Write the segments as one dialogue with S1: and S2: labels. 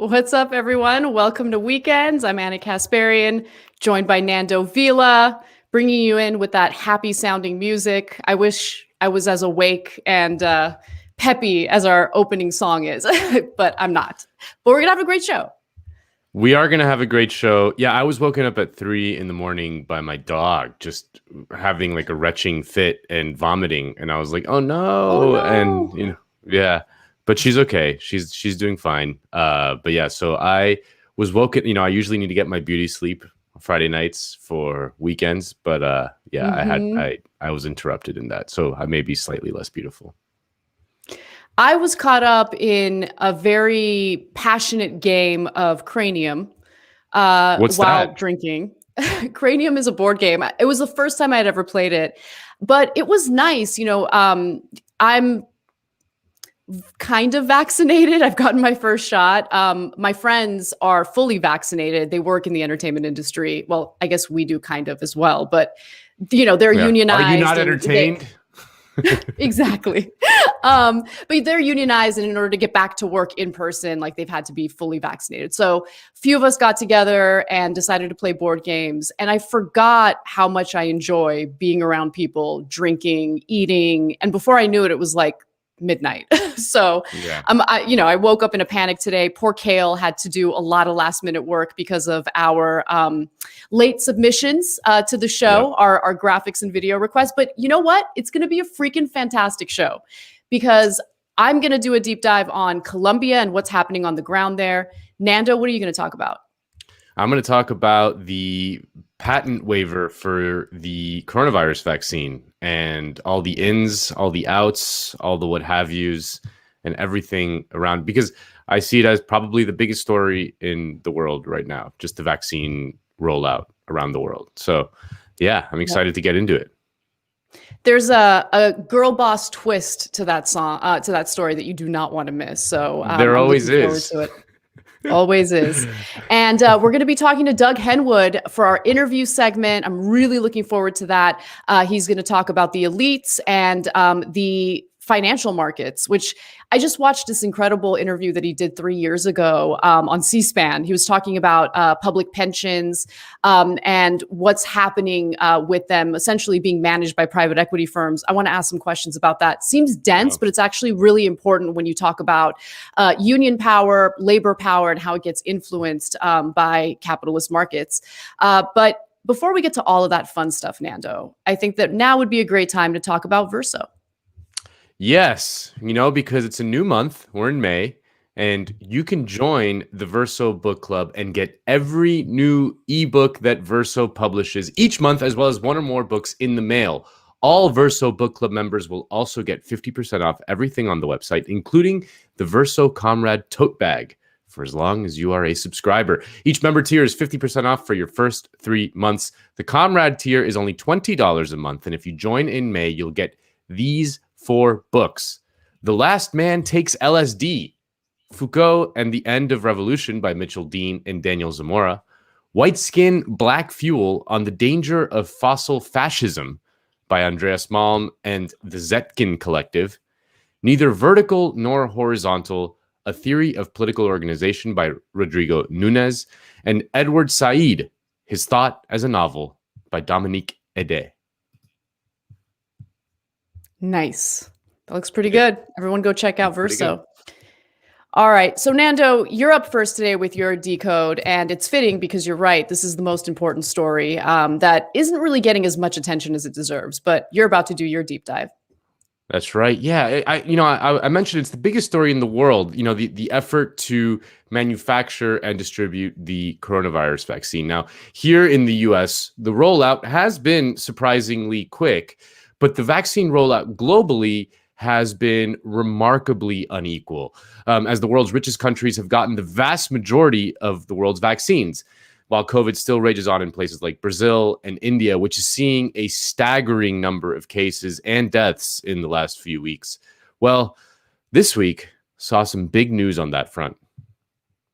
S1: What's up, everyone? Welcome to Weekends. I'm Anna Kasparian, joined by Nando Vila, bringing you in with that happy-sounding music. I wish I was as awake and peppy as our opening song is, but I'm not. But we're going to have a great show.
S2: We are going to have a great show. Yeah, I was woken up at 3 a.m. by my dog just having like a retching fit and vomiting. And I was like, oh no. And, yeah, but she's okay. She's doing fine. But yeah, so I was woken, I usually need to get my beauty sleep Friday nights for weekends. But I was interrupted in that. So I may be slightly less beautiful.
S1: I was caught up in a very passionate game of Cranium while drinking. Cranium is a board game. It was the first time I had ever played it, but it was nice. I'm kind of vaccinated. I've gotten my first shot. My friends are fully vaccinated. They work in the entertainment industry. Well, I guess we do kind of as well, but they're unionized.
S2: Are you not entertained?
S1: Exactly. But they're unionized, and in order to get back to work in person, like they've had to be fully vaccinated. So a few of us got together and decided to play board games. And I forgot how much I enjoy being around people, drinking, eating. And before I knew it, it was like midnight. So I woke up in a panic today. Poor Kale had to do a lot of last minute work because of our late submissions to the show, our graphics and video requests. But you know what? It's going to be a freaking fantastic show because I'm going to do a deep dive on Colombia and what's happening on the ground there. Nando, what are you going to talk about?
S2: I'm going to talk about the patent waiver for the coronavirus vaccine and all the ins, all the outs, all the what have yous, and everything around, because I see it as probably the biggest story in the world right now, just the vaccine rollout around the world. So yeah, I'm excited to get into it.
S1: There's a girl boss twist to that song, to that story that you do not want to miss. So
S2: there always is.
S1: Always is. And we're going to be talking to Doug Henwood for our interview segment. I'm really looking forward to that. He's going to talk about the elites and the financial markets, which I just watched this incredible interview that he did 3 years ago on C-SPAN. He was talking about public pensions and what's happening with them essentially being managed by private equity firms. I want to ask some questions about that. Seems dense, but it's actually really important when you talk about union power, labor power, and how it gets influenced by capitalist markets. But before we get to all of that fun stuff, Nando, I think that now would be a great time to talk about Verso.
S2: Yes, because it's a new month. We're in May, and you can join the Verso Book Club and get every new ebook that Verso publishes each month, as well as one or more books in the mail. All Verso Book Club members will also get 50% off everything on the website, including the Verso Comrade tote bag, for as long as you are a subscriber. Each member tier is 50% off for your first 3 months. The Comrade tier is only $20 a month, and if you join in May, you'll get these 4 books: The Last Man Takes LSD, Foucault and the End of Revolution by Mitchell Dean and Daniel Zamora, White Skin, Black Fuel on the Danger of Fossil Fascism by Andreas Malm and the Zetkin Collective, Neither Vertical Nor Horizontal, A Theory of Political Organization by Rodrigo Nunes, and Edward Said, His Thought as a Novel by Dominique Ede.
S1: Nice. That looks pretty good. Everyone go check out Verso. All right. So Nando, you're up first today with your decode, and it's fitting because you're right. This is the most important story that isn't really getting as much attention as it deserves, but you're about to do your deep dive.
S2: That's right. Yeah. I mentioned it's the biggest story in the world, the effort to manufacture and distribute the coronavirus vaccine. Now, here in the US, the rollout has been surprisingly quick, but the vaccine rollout globally has been remarkably unequal, as the world's richest countries have gotten the vast majority of the world's vaccines, while COVID still rages on in places like Brazil and India, which is seeing a staggering number of cases and deaths in the last few weeks. Well, this week saw some big news on that front.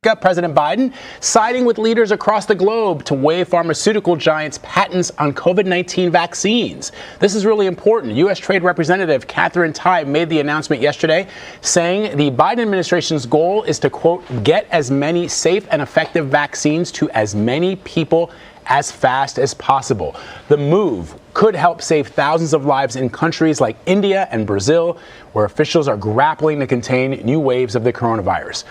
S3: President Biden siding with leaders across the globe to waive pharmaceutical giants' patents on COVID-19 vaccines. This is really important. U.S. Trade Representative Catherine Tai made the announcement yesterday, saying the Biden administration's goal is to, quote, get as many safe and effective vaccines to as many people as fast as possible. The move could help save thousands of lives in countries like India and Brazil, where officials are grappling to contain new waves of the coronavirus.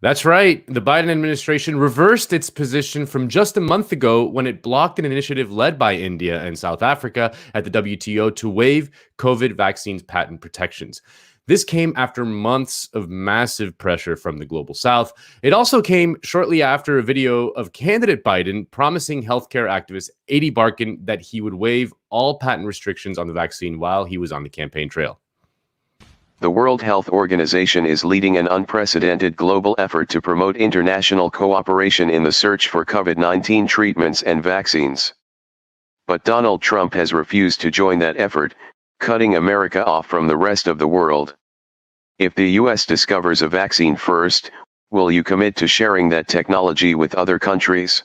S2: That's right. The Biden administration reversed its position from just a month ago when it blocked an initiative led by India and South Africa at the WTO to waive COVID vaccines patent protections. This came after months of massive pressure from the global south. It also came shortly after a video of candidate Biden promising healthcare activist Adi Barkan that he would waive all patent restrictions on the vaccine while he was on the campaign trail.
S4: The World Health Organization is leading an unprecedented global effort to promote international cooperation in the search for COVID-19 treatments and vaccines. But Donald Trump has refused to join that effort, cutting America off from the rest of the world. If the U.S. discovers a vaccine first, will you commit to sharing that technology with other countries?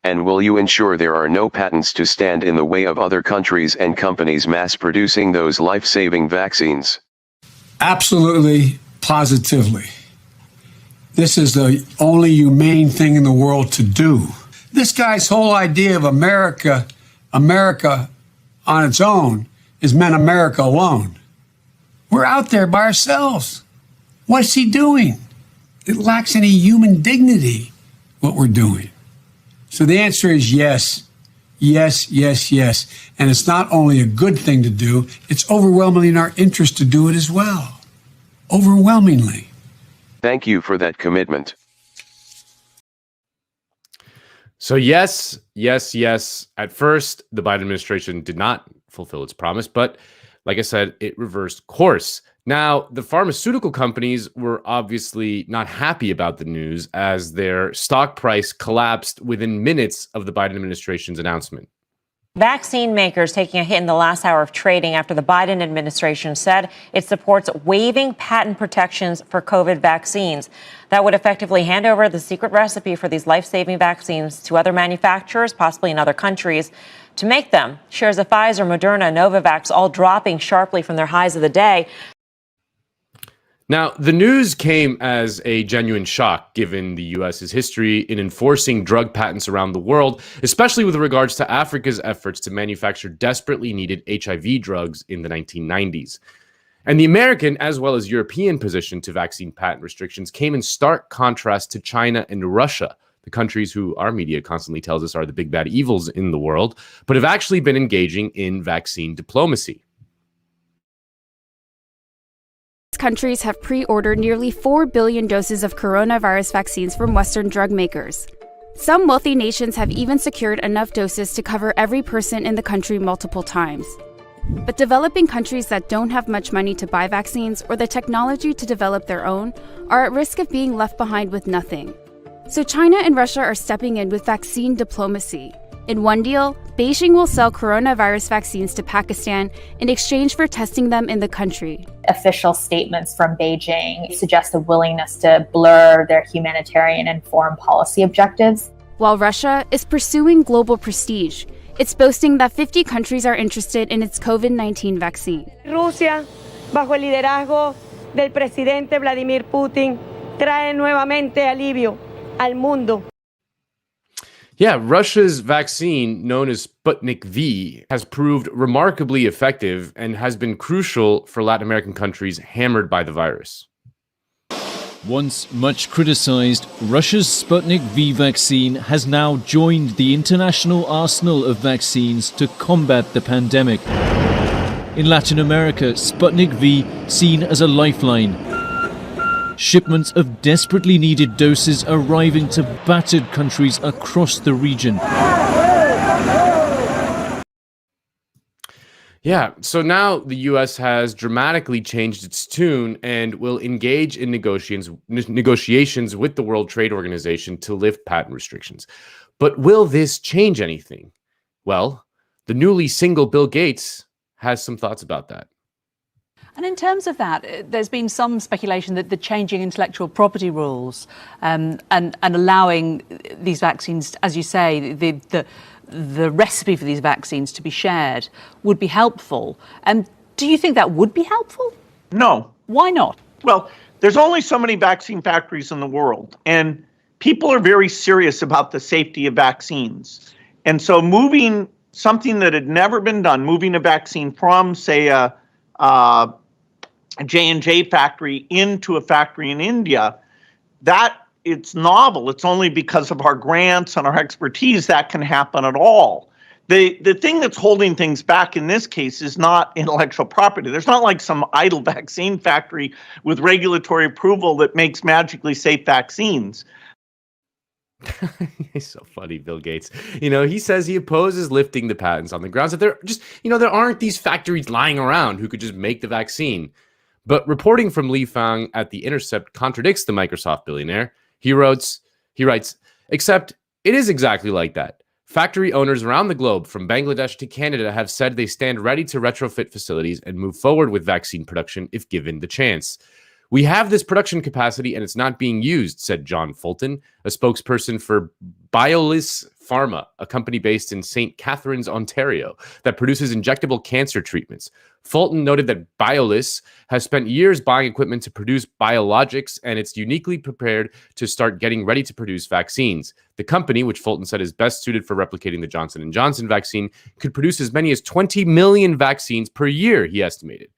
S4: And will you ensure there are no patents to stand in the way of other countries and companies mass producing those life-saving vaccines?
S5: Absolutely, positively. This is the only humane thing in the world to do. This guy's whole idea of America on its own is meant America alone. We're out there by ourselves. What's he doing? It lacks any human dignity, what we're doing. So the answer is yes. Yes, yes, yes. And it's not only a good thing to do, it's overwhelmingly in our interest to do it as well. Overwhelmingly.
S4: Thank you for that commitment.
S2: So yes, yes, yes. At first, the Biden administration did not fulfill its promise, but like I said, it reversed course. Now, the pharmaceutical companies were obviously not happy about the news as their stock price collapsed within minutes of the Biden administration's announcement.
S6: Vaccine makers taking a hit in the last hour of trading after the Biden administration said it supports waiving patent protections for COVID vaccines. That would effectively hand over the secret recipe for these life-saving vaccines to other manufacturers, possibly in other countries, to make them. Shares of Pfizer, Moderna, Novavax all dropping sharply from their highs of the day.
S2: Now, the news came as a genuine shock given the U.S.'s history in enforcing drug patents around the world, especially with regards to Africa's efforts to manufacture desperately needed HIV drugs in the 1990s. And the American as well as European position to vaccine patent restrictions came in stark contrast to China and Russia, the countries who our media constantly tells us are the big bad evils in the world, but have actually been engaging in vaccine diplomacy.
S7: Countries have pre-ordered nearly 4 billion doses of coronavirus vaccines from Western drug makers. Some wealthy nations have even secured enough doses to cover every person in the country multiple times. But developing countries that don't have much money to buy vaccines or the technology to develop their own are at risk of being left behind with nothing. So China and Russia are stepping in with vaccine diplomacy. In one deal, Beijing will sell coronavirus vaccines to Pakistan in exchange for testing them in the country.
S8: Official statements from Beijing suggest a willingness to blur their humanitarian and foreign policy objectives.
S7: While Russia is pursuing global prestige, it's boasting that 50 countries are interested in its COVID-19 vaccine.
S9: Rusia, bajo el liderazgo del presidente Vladimir Putin, trae nuevamente alivio al mundo.
S2: Yeah, Russia's vaccine, known as Sputnik V, has proved remarkably effective and has been crucial for Latin American countries hammered by the virus.
S10: Once much criticized, Russia's Sputnik V vaccine has now joined the international arsenal of vaccines to combat the pandemic. In Latin America, Sputnik V seen as a lifeline. Shipments of desperately needed doses arriving to battered countries across the region.
S2: Yeah, so now the U.S. has dramatically changed its tune and will engage in negotiations with the World Trade Organization to lift patent restrictions. But will this change anything? Well, the newly single Bill Gates has some thoughts about that.
S11: And in terms of that, there's been some speculation that the changing intellectual property rules and allowing these vaccines, as you say, the recipe for these vaccines to be shared would be helpful. And do you think that would be helpful?
S12: No.
S11: Why not?
S12: Well, there's only so many vaccine factories in the world, and people are very serious about the safety of vaccines. And so moving something that had never been done, moving a vaccine from, say, a J&J factory into a factory in India, that it's novel. It's only because of our grants and our expertise that can happen at all. The thing that's holding things back in this case is not intellectual property. There's not like some idle vaccine factory with regulatory approval that makes magically safe vaccines.
S2: He's so funny, Bill Gates. He says he opposes lifting the patents on the grounds that there aren't these factories lying around who could just make the vaccine. But reporting from Li Fang at The Intercept contradicts the Microsoft billionaire. He writes, except it is exactly like that. Factory owners around the globe, from Bangladesh to Canada, have said they stand ready to retrofit facilities and move forward with vaccine production if given the chance. We have this production capacity and it's not being used, said John Fulton, a spokesperson for Biolis Pharma, a company based in St. Catharines, Ontario, that produces injectable cancer treatments. Fulton noted that Biolis has spent years buying equipment to produce biologics, and it's uniquely prepared to start getting ready to produce vaccines. The company, which Fulton said is best suited for replicating the Johnson & Johnson vaccine, could produce as many as 20 million vaccines per year, he estimated.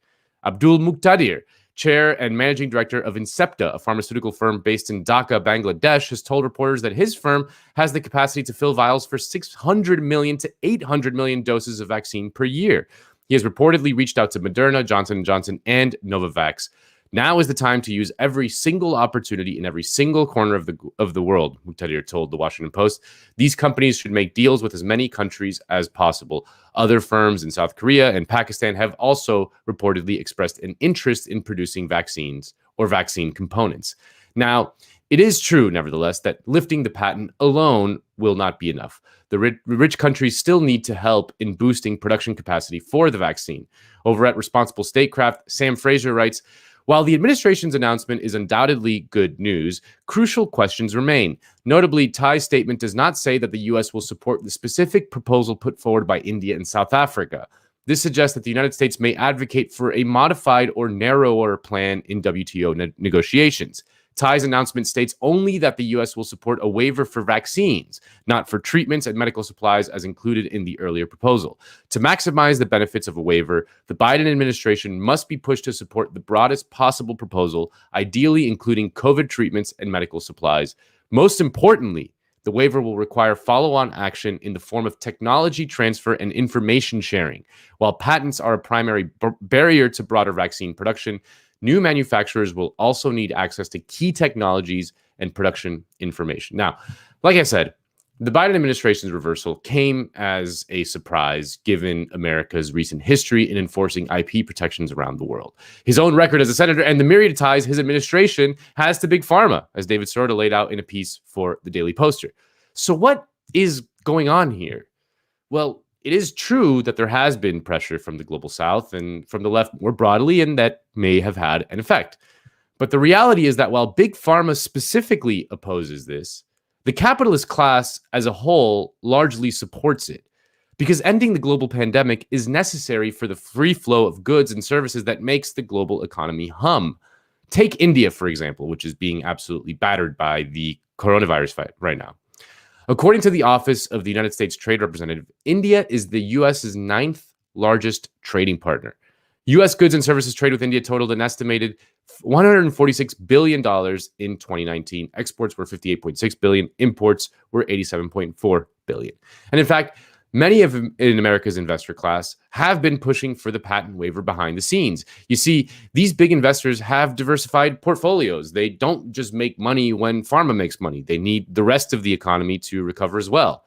S2: Abdul Muqtadir, chair and managing director of Incepta, a pharmaceutical firm based in Dhaka, Bangladesh, has told reporters that his firm has the capacity to fill vials for 600 million to 800 million doses of vaccine per year. He has reportedly reached out to Moderna, Johnson & Johnson, and Novavax. Now is the time to use every single opportunity in every single corner of the world, Muqtadir told the Washington Post. These companies should make deals with as many countries as possible. Other firms in South Korea and Pakistan have also reportedly expressed an interest in producing vaccines or vaccine components. Now, it is true, nevertheless, that lifting the patent alone will not be enough. The rich countries still need to help in boosting production capacity for the vaccine. Over at Responsible Statecraft, Sam Fraser writes, while the administration's announcement is undoubtedly good news, crucial questions remain. Notably, Thai's statement does not say that the U.S. will support the specific proposal put forward by India and South Africa. This suggests that the United States may advocate for a modified or narrower plan in WTO negotiations. Thai's announcement states only that the U.S. will support a waiver for vaccines, not for treatments and medical supplies as included in the earlier proposal. To maximize the benefits of a waiver, the Biden administration must be pushed to support the broadest possible proposal, ideally including COVID treatments and medical supplies. Most importantly, the waiver will require follow-on action in the form of technology transfer and information sharing. While patents are a primary barrier to broader vaccine production, new manufacturers will also need access to key technologies and production information. Now, like I said, the Biden administration's reversal came as a surprise given America's recent history in enforcing IP protections around the world. His own record as a senator and the myriad ties his administration has to Big Pharma, as David Sorda laid out in a piece for the Daily Poster. So what is going on here? Well, it is true that there has been pressure from the global south and from the left more broadly, and that may have had an effect. But the reality is that while Big Pharma specifically opposes this, the capitalist class as a whole largely supports it, because ending the global pandemic is necessary for the free flow of goods and services that makes the global economy hum. Take India, for example, which is being absolutely battered by the coronavirus fight right now. According to the Office of the United States Trade Representative, India is the U.S.'s 9th largest trading partner. U.S. goods and services trade with India totaled an estimated $146 billion in 2019. Exports were $58.6 billion. Imports were $87.4 billion. And in fact, many of in America's investor class have been pushing for the patent waiver behind the scenes. You see, these big investors have diversified portfolios. They don't just make money when pharma makes money. They need the rest of the economy to recover as well.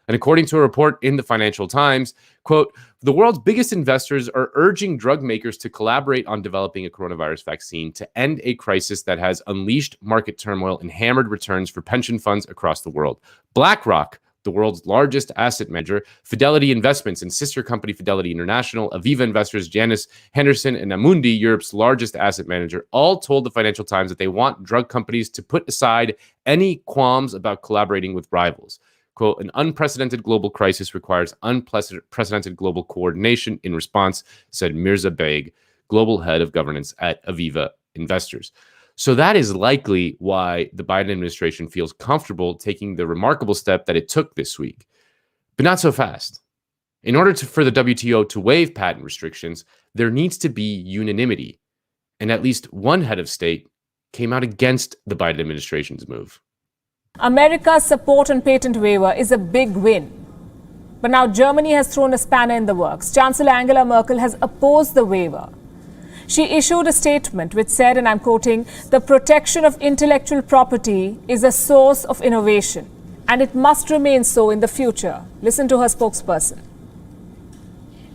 S2: And according to a report in the Financial Times, quote, the world's biggest investors are urging drug makers to collaborate on developing a coronavirus vaccine to end a crisis that has unleashed market turmoil and hammered returns for pension funds across the world. BlackRock, the world's largest asset manager, Fidelity Investments and sister company Fidelity International, Aviva Investors, Janus Henderson, and Amundi, Europe's largest asset manager, all told the Financial Times that they want drug companies to put aside any qualms about collaborating with rivals. Quote, an unprecedented global crisis requires unprecedented global coordination in response, said Mirza Beg, global head of governance at Aviva Investors. So that is likely why the Biden administration feels comfortable taking the remarkable step that it took this week, but not so fast. In order for the WTO to waive patent restrictions, there needs to be unanimity. And at least one head of state came out against the Biden administration's move.
S13: America's support on patent waiver is a big win. But now Germany has thrown a spanner in the works. Chancellor Angela Merkel has opposed the waiver. She issued a statement which said, and I'm quoting, "The protection of intellectual property is a source of innovation, and it must remain so in the future." Listen to her spokesperson.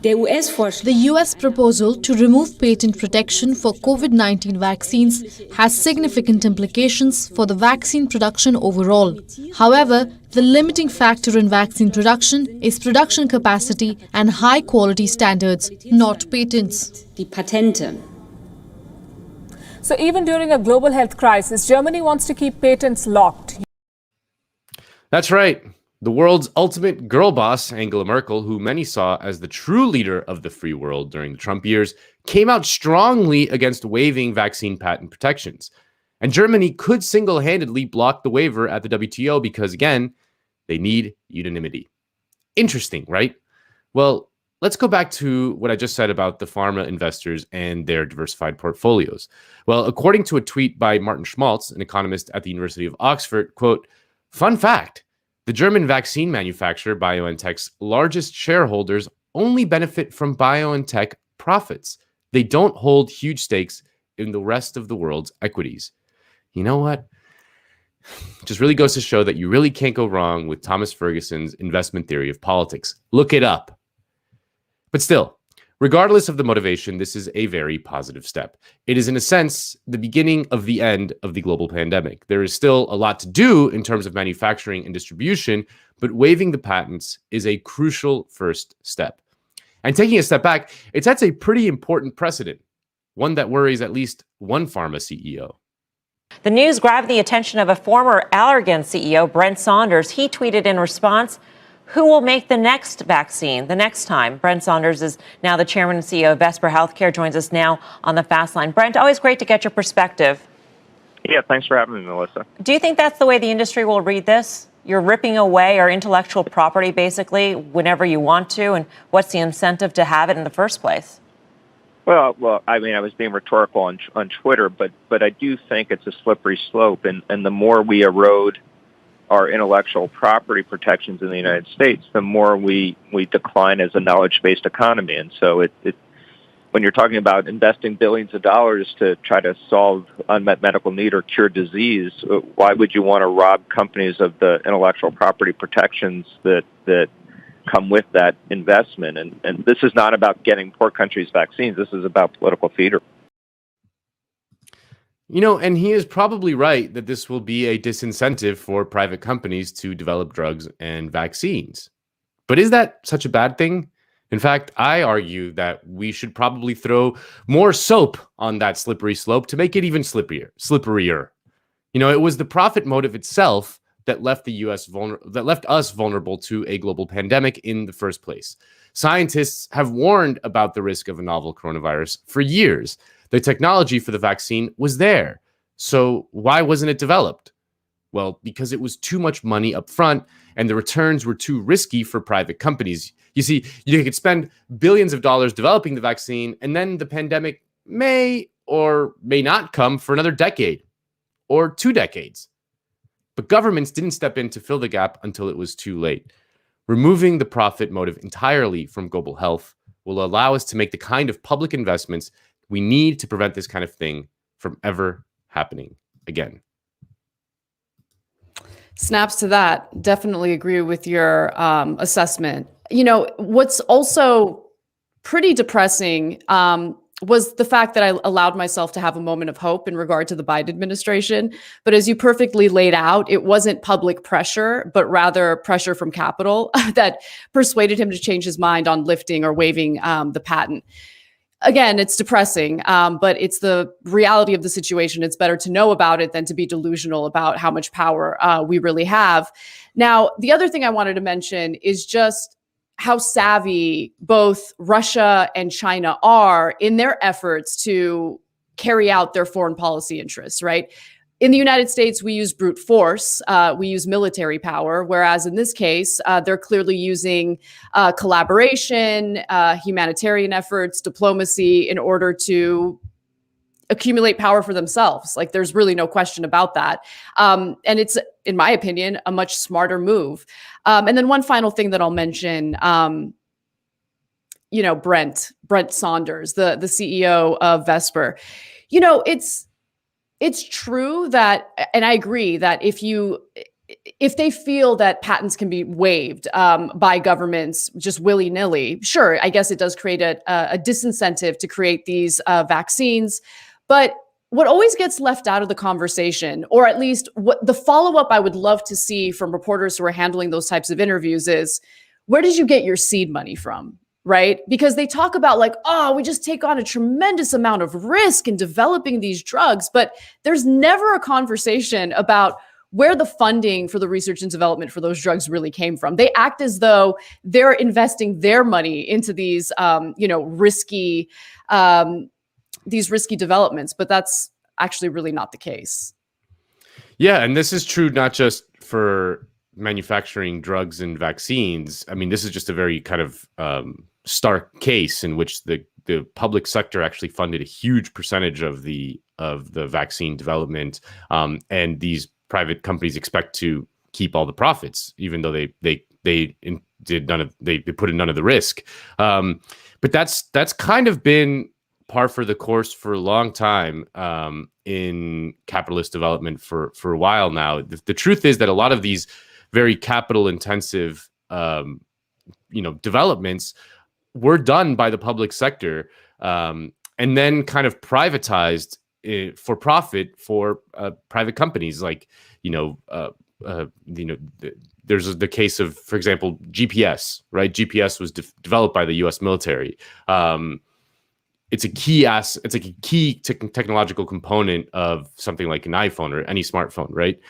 S14: The US proposal to remove patent protection for COVID-19 vaccines has significant implications for the vaccine production overall. However, the limiting factor in vaccine production is production capacity and high quality standards, not patents.
S13: So even during a global health crisis, Germany wants to keep patents locked.
S2: That's right. The world's ultimate girl boss, Angela Merkel, who many saw as the true leader of the free world during the Trump years, came out strongly against waiving vaccine patent protections. And Germany could single-handedly block the waiver at the WTO because, again, they need unanimity. Interesting, right? Well, let's go back to what I just said about the pharma investors and their diversified portfolios. Well, according to a tweet by Martin Schmaltz, an economist at the University of Oxford, quote, fun fact, the German vaccine manufacturer BioNTech's largest shareholders only benefit from BioNTech profits. They don't hold huge stakes in the rest of the world's equities. You know what? Just really goes to show that you really can't go wrong with Thomas Ferguson's investment theory of politics. Look it up. But still, regardless of the motivation, this is a very positive step. It is, in a sense, the beginning of the end of the global pandemic. There is still a lot to do in terms of manufacturing and distribution, but waiving the patents is a crucial first step. And taking a step back, it sets a pretty important precedent, one that worries at least one pharma CEO.
S6: The news grabbed the attention of a former Allergan CEO, Brent Saunders. He tweeted in response, who will make the next vaccine the next time? Brent Saunders is now the chairman and CEO of Bessemer Healthcare, joins us now on the Fast Line. Brent, always great to get your perspective.
S15: Yeah, thanks for having me, Melissa.
S6: Do you think that's the way the industry will read this? You're ripping away our intellectual property, basically, whenever you want to, and what's the incentive to have it in the first place?
S15: Well, I mean, I was being rhetorical on Twitter, but I do think it's a slippery slope, and the more we erode our intellectual property protections in the United States, the more we decline as a knowledge-based economy. And so when you're talking about investing billions of dollars to try to solve unmet medical need or cure disease, why would you want to rob companies of the intellectual property protections that come with that investment? And this is not about getting poor countries vaccines. This is about political theater.
S2: You know, and he is probably right that this will be a disincentive for private companies to develop drugs and vaccines. But is that such a bad thing? In fact, I argue that we should probably throw more soap on that slippery slope to make it even slipperier. You know, it was the profit motive itself that left us vulnerable to a global pandemic in the first place. Scientists have warned about the risk of a novel coronavirus for years. The technology for the vaccine was there. So why wasn't it developed? Well, because it was too much money up front and the returns were too risky for private companies. You see, you could spend billions of dollars developing the vaccine, and then the pandemic may or may not come for another decade or 2 decades. But governments didn't step in to fill the gap until it was too late. Removing the profit motive entirely from global health will allow us to make the kind of public investments we need to prevent this kind of thing from ever happening again.
S1: Snaps to that. Definitely agree with your assessment. You know, what's also pretty depressing was the fact that I allowed myself to have a moment of hope in regard to the Biden administration. But as you perfectly laid out, it wasn't public pressure, but rather pressure from capital that persuaded him to change his mind on lifting or waiving the patent. Again, it's depressing, but it's the reality of the situation. It's better to know about it than to be delusional about how much power we really have. Now, the other thing I wanted to mention is just how savvy both Russia and China are in their efforts to carry out their foreign policy interests, right? In the United States, we use brute force, we use military power, whereas in this case, they're clearly using collaboration, humanitarian efforts, diplomacy in order to accumulate power for themselves. Like, there's really no question about that. And it's, in my opinion, a much smarter move. And then one final thing that I'll mention, Brent Saunders, the CEO of Vesper, it's true that, and I agree that if they feel that patents can be waived by governments just willy-nilly, sure, I guess it does create a disincentive to create these vaccines. But what always gets left out of the conversation, or at least what the follow-up I would love to see from reporters who are handling those types of interviews, is where did you get your seed money from? Right? Because they talk about like, oh, we just take on a tremendous amount of risk in developing these drugs, but there's never a conversation about where the funding for the research and development for those drugs really came from. They act as though they're investing their money into these, risky developments, but that's actually really not the case.
S2: Yeah, and this is true not just for manufacturing drugs and vaccines. I mean, this is just a very kind of stark case in which the public sector actually funded a huge percentage of the vaccine development, and these private companies expect to keep all the profits, even though they put in none of the risk. But that's kind of been par for the course for a long time in capitalist development for a while now. The truth is that a lot of these very capital intensive developments were done by the public sector, and then kind of privatized for profit for private companies. Like there's the case of, for example, GPS, right? GPS was developed by the U.S. military. It's a key technological component of something like an iPhone or any smartphone, right?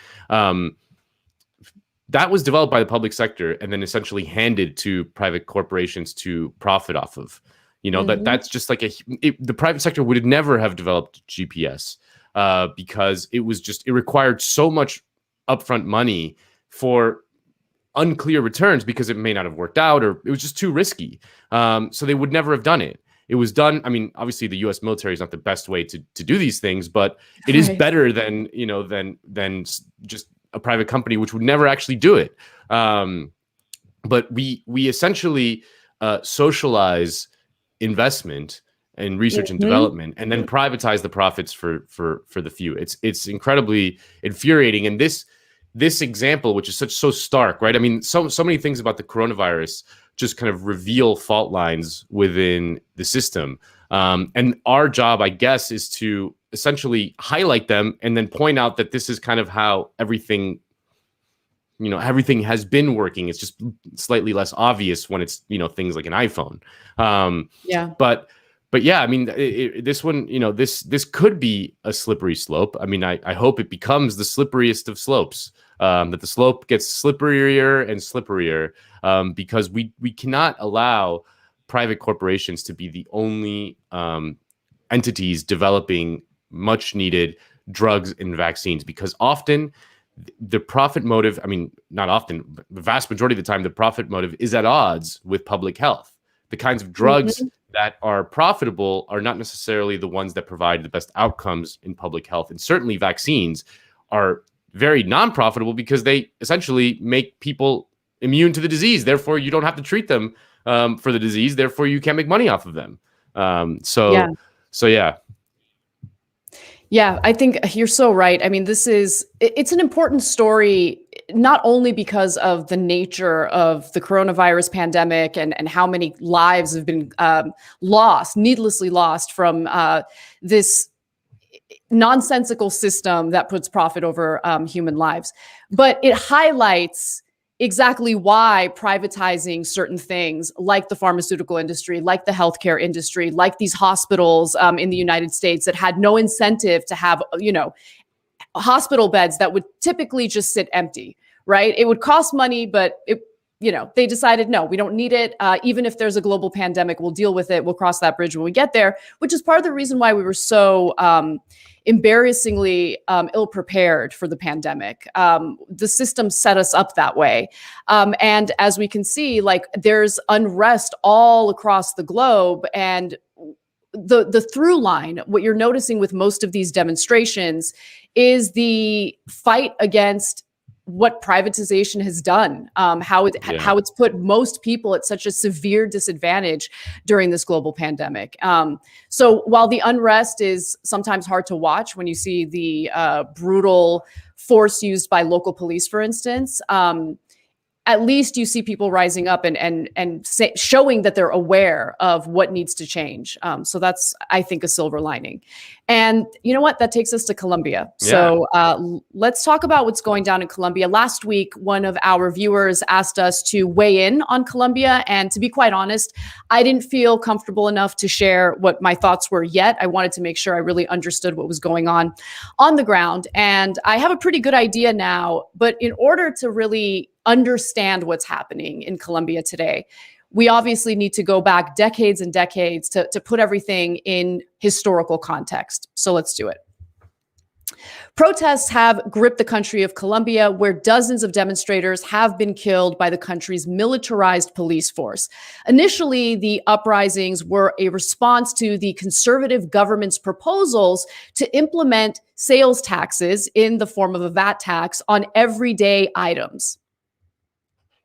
S2: That was developed by the public sector and then essentially handed to private corporations to profit off of. That's just like the private sector would never have developed GPS because it required so much upfront money for unclear returns because it may not have worked out, or it was just too risky. So they would never have done it. It was done. I mean, obviously the U.S. military is not the best way to do these things, but it is better than just a private company, which would never actually do it. But we essentially socialize investment in research and development, and then privatize the profits for the few. It's incredibly infuriating. And this example, which is so stark, right? I mean, so many things about the coronavirus just kind of reveal fault lines within the system. And our job, I guess, is to essentially highlight them and then point out that this is kind of how everything has been working. It's just slightly less obvious when it's, things like an iPhone. But yeah, I mean, this one, this could be a slippery slope. I mean, I hope it becomes the slipperiest of slopes, that the slope gets slipperier and slipperier, because we cannot allow private corporations to be the only entities developing much needed drugs and vaccines, because often the profit motive, I mean, not often, but the vast majority of the time, the profit motive is at odds with public health. The kinds of drugs that are profitable are not necessarily the ones that provide the best outcomes in public health. And certainly vaccines are very non-profitable because they essentially make people immune to the disease. Therefore, you don't have to treat them for the disease. Therefore, you can't make money off of them.
S1: Yeah, I think you're so right. I mean, it's an important story not only because of the nature of the coronavirus pandemic and how many lives have been needlessly lost from this nonsensical system that puts profit over human lives, but it highlights exactly why privatizing certain things like the pharmaceutical industry, like the healthcare industry, like these hospitals in the United States that had no incentive to have, hospital beds that would typically just sit empty, right? It would cost money, but they decided, no, we don't need it. Even if there's a global pandemic, we'll deal with it. We'll cross that bridge when we get there, which is part of the reason why we were so embarrassingly ill-prepared for the pandemic. The system set us up that way. And as we can see, there's unrest all across the globe, and the through line, what you're noticing with most of these demonstrations is the fight against what privatization has done, how it's put most people at such a severe disadvantage during this global pandemic. So while the unrest is sometimes hard to watch when you see the brutal force used by local police, for instance, at least you see people rising up and showing that they're aware of what needs to change. So that's, I think, a silver lining. And you know what? That takes us to Colombia. Yeah. So let's talk about what's going down in Colombia. Last week, one of our viewers asked us to weigh in on Colombia. And to be quite honest, I didn't feel comfortable enough to share what my thoughts were yet. I wanted to make sure I really understood what was going on the ground. And I have a pretty good idea now. But in order to really understand what's happening in Colombia today, we obviously need to go back decades and decades to put everything in historical context. So let's do it. Protests have gripped the country of Colombia, where dozens of demonstrators have been killed by the country's militarized police force. Initially, the uprisings were a response to the conservative government's proposals to implement sales taxes in the form of a VAT tax on everyday items.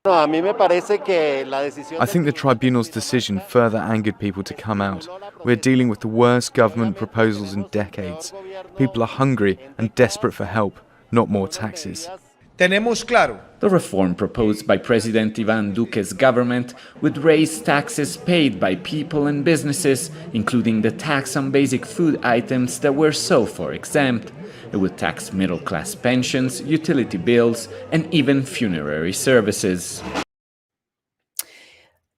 S16: I think the tribunal's decision further angered people to come out. We're dealing with the worst government proposals in decades. People are hungry and desperate for help, not more taxes.
S17: The reform proposed by President Iván Duque's government would raise taxes paid by people and businesses, including the tax on basic food items that were so far exempt. It would tax middle-class pensions, utility bills, and even funerary services.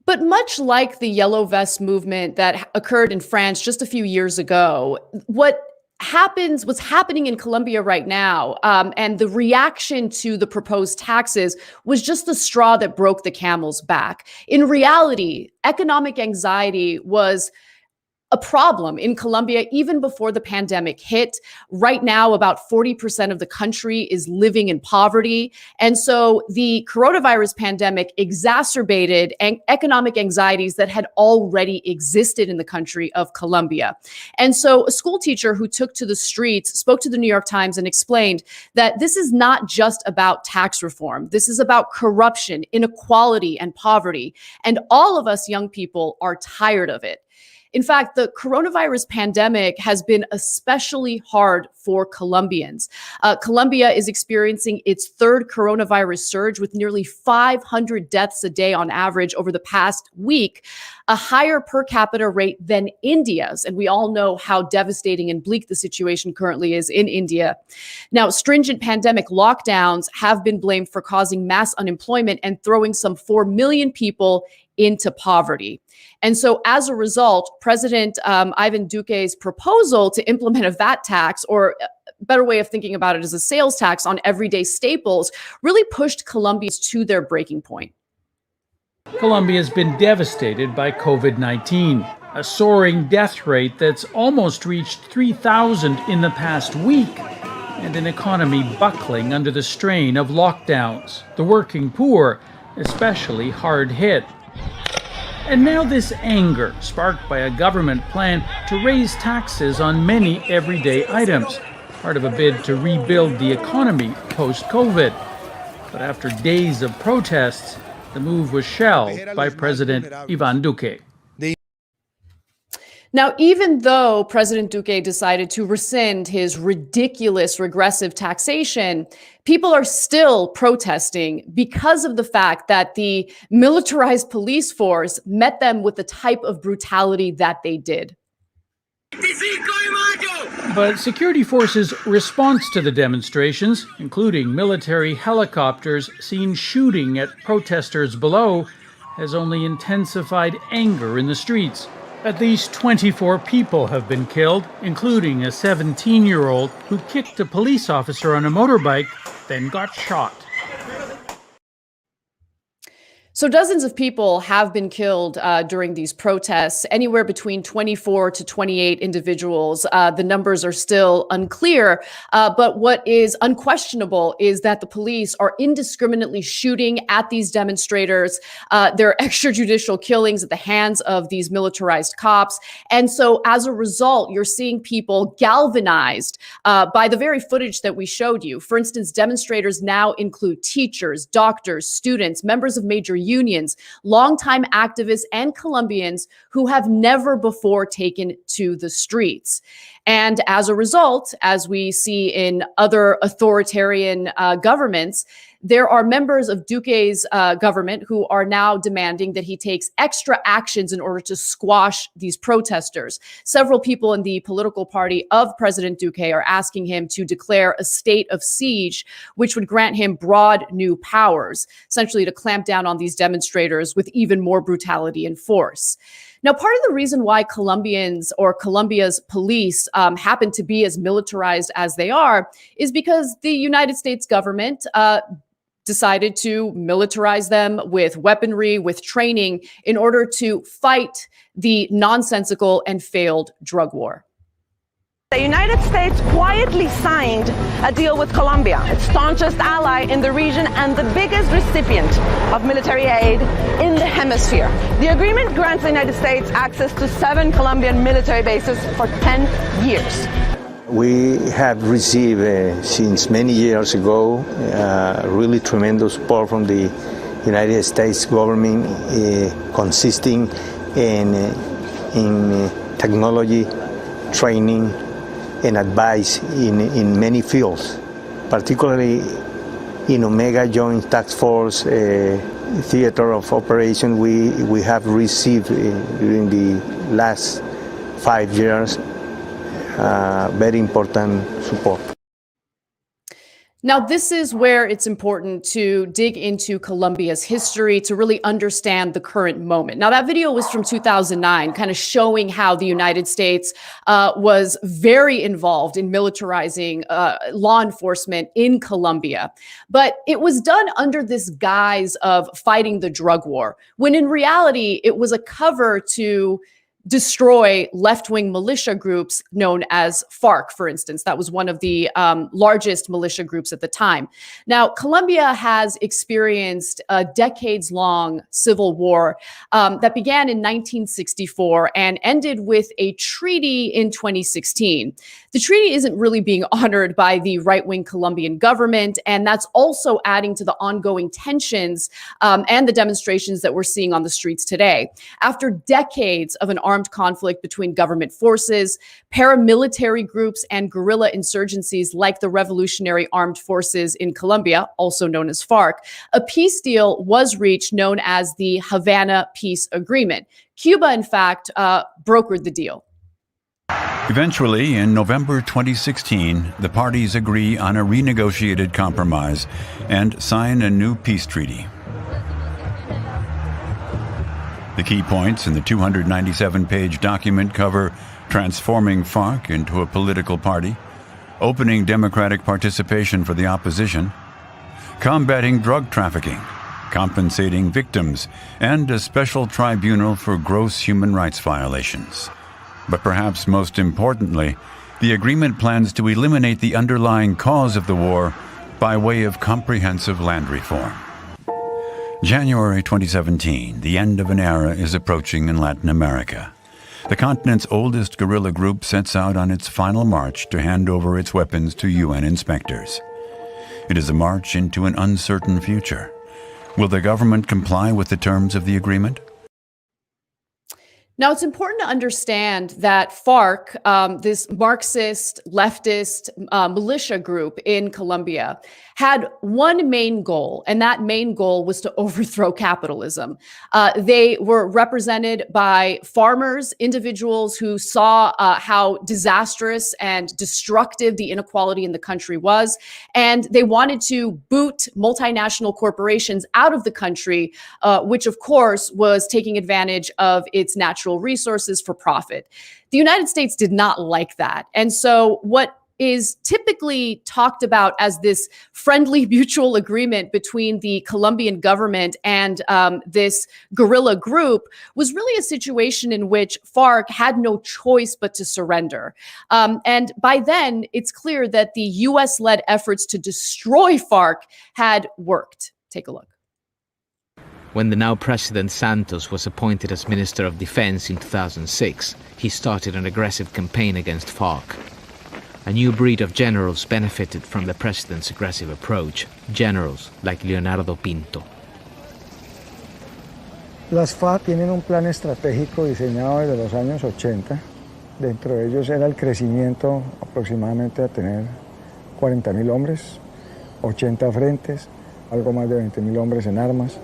S1: But much like the Yellow Vest movement that occurred in France just a few years ago, what's happening in Colombia right now, and the reaction to the proposed taxes was just the straw that broke the camel's back. In reality, economic anxiety was a problem in Colombia even before the pandemic hit. Right now, about 40% of the country is living in poverty. And so the coronavirus pandemic exacerbated economic anxieties that had already existed in the country of Colombia. And so a school teacher who took to the streets spoke to the New York Times and explained that this is not just about tax reform. This is about corruption, inequality, and poverty. And all of us young people are tired of it. In fact, the coronavirus pandemic has been especially hard for Colombians. Colombia is experiencing its third coronavirus surge with nearly 500 deaths a day on average over the past week, a higher per capita rate than India's. And we all know how devastating and bleak the situation currently is in India. Now, stringent pandemic lockdowns have been blamed for causing mass unemployment and throwing some 4 million people into poverty. And so as a result, President Ivan Duque's proposal to implement a VAT tax, or a better way of thinking about it is a sales tax on everyday staples, really pushed Colombians to their breaking point.
S18: Colombia has been devastated by COVID-19, a soaring death rate that's almost reached 3,000 in the past week, and an economy buckling under the strain of lockdowns. The working poor, especially hard hit. And now this anger, sparked by a government plan to raise taxes on many everyday items, part of a bid to rebuild the economy post-COVID. But after days of protests, the move was shelved by President Iván Duque.
S1: Now, even though President Duque decided to rescind his ridiculous regressive taxation, people are still protesting because of the fact that the militarized police force met them with the type of brutality that they did.
S18: But security forces' response to the demonstrations, including military helicopters seen shooting at protesters below, has only intensified anger in the streets. At least 24 people have been killed, including a 17-year-old who kicked a police officer on a motorbike, then got shot.
S1: So dozens of people have been killed during these protests, anywhere between 24 to 28 individuals. The numbers are still unclear, but what is unquestionable is that the police are indiscriminately shooting at these demonstrators. There are extrajudicial killings at the hands of these militarized cops. And so as a result, you're seeing people galvanized by the very footage that we showed you. For instance, demonstrators now include teachers, doctors, students, members of major unions, longtime activists, and Colombians who have never before taken to the streets. And as a result, as we see in other authoritarian governments, there are members of Duque's government who are now demanding that he takes extra actions in order to squash these protesters. Several people in the political party of President Duque are asking him to declare a state of siege, which would grant him broad new powers, essentially to clamp down on these demonstrators with even more brutality and force. Now, part of the reason why Colombians or Colombia's police happen to be as militarized as they are is because the United States government decided to militarize them with weaponry, with training, in order to fight the nonsensical and failed drug war.
S19: The United States quietly signed a deal with Colombia, its staunchest ally in the region and the biggest recipient of military aid in the hemisphere. The agreement grants the United States access to 7 Colombian military bases for 10 years.
S20: We have received, since many years ago, really tremendous support from the United States government, consisting in technology, training, and advice in many fields, particularly in Omega Joint Task Force theater of operation. We have received during the last 5 years very important support.
S1: Now, this is where it's important to dig into Colombia's history to really understand the current moment. Now, that video was from 2009, kind of showing how the United States was very involved in militarizing law enforcement in Colombia. But it was done under this guise of fighting the drug war, when in reality, it was a cover to destroy left-wing militia groups known as FARC, for instance. That was one of the largest militia groups at the time. Now, Colombia has experienced a decades-long civil war that began in 1964 and ended with a treaty in 2016. The treaty isn't really being honored by the right-wing Colombian government, and that's also adding to the ongoing tensions and the demonstrations that we're seeing on the streets today. After decades of an armed conflict between government forces, paramilitary groups, and guerrilla insurgencies like the Revolutionary Armed Forces in Colombia, also known as FARC, a peace deal was reached known as the Havana Peace Agreement. Cuba, in fact, brokered the deal.
S21: Eventually, in November 2016, the parties agree on a renegotiated compromise and sign a new peace treaty. The key points in the 297-page document cover transforming FARC into a political party, opening democratic participation for the opposition, combating drug trafficking, compensating victims, and a special tribunal for gross human rights violations. But perhaps most importantly, the agreement plans to eliminate the underlying cause of the war by way of comprehensive land reform. January 2017, the end of an era is approaching in Latin America. The continent's oldest guerrilla group sets out on its final march to hand over its weapons to UN inspectors. It is a march into an uncertain future. Will the government comply with the terms of the agreement?
S1: Now, it's important to understand that FARC, this Marxist, leftist militia group in Colombia, had one main goal, and that main goal was to overthrow capitalism. They were represented by farmers, individuals who saw how disastrous and destructive the inequality in the country was, and they wanted to boot multinational corporations out of the country, which of course was taking advantage of its natural resources for profit. The United States did not like that. And so what is typically talked about as this friendly mutual agreement between the Colombian government and this guerrilla group was really a situation in which FARC had no choice but to surrender. And by then, it's clear that the US-led efforts to destroy FARC had worked. Take a look.
S3: When the now President Santos was appointed as Minister of Defense in 2006, he started an aggressive campaign against FARC. A new breed of generals benefited from the president's aggressive approach, generals like Leonardo Pinto.
S22: Las FARC tienen un plan estratégico diseñado desde los años 80. Dentro de ellos era el crecimiento aproximadamente a tener 40.000 hombres, 80 frentes, algo más de 20.000 hombres en armas.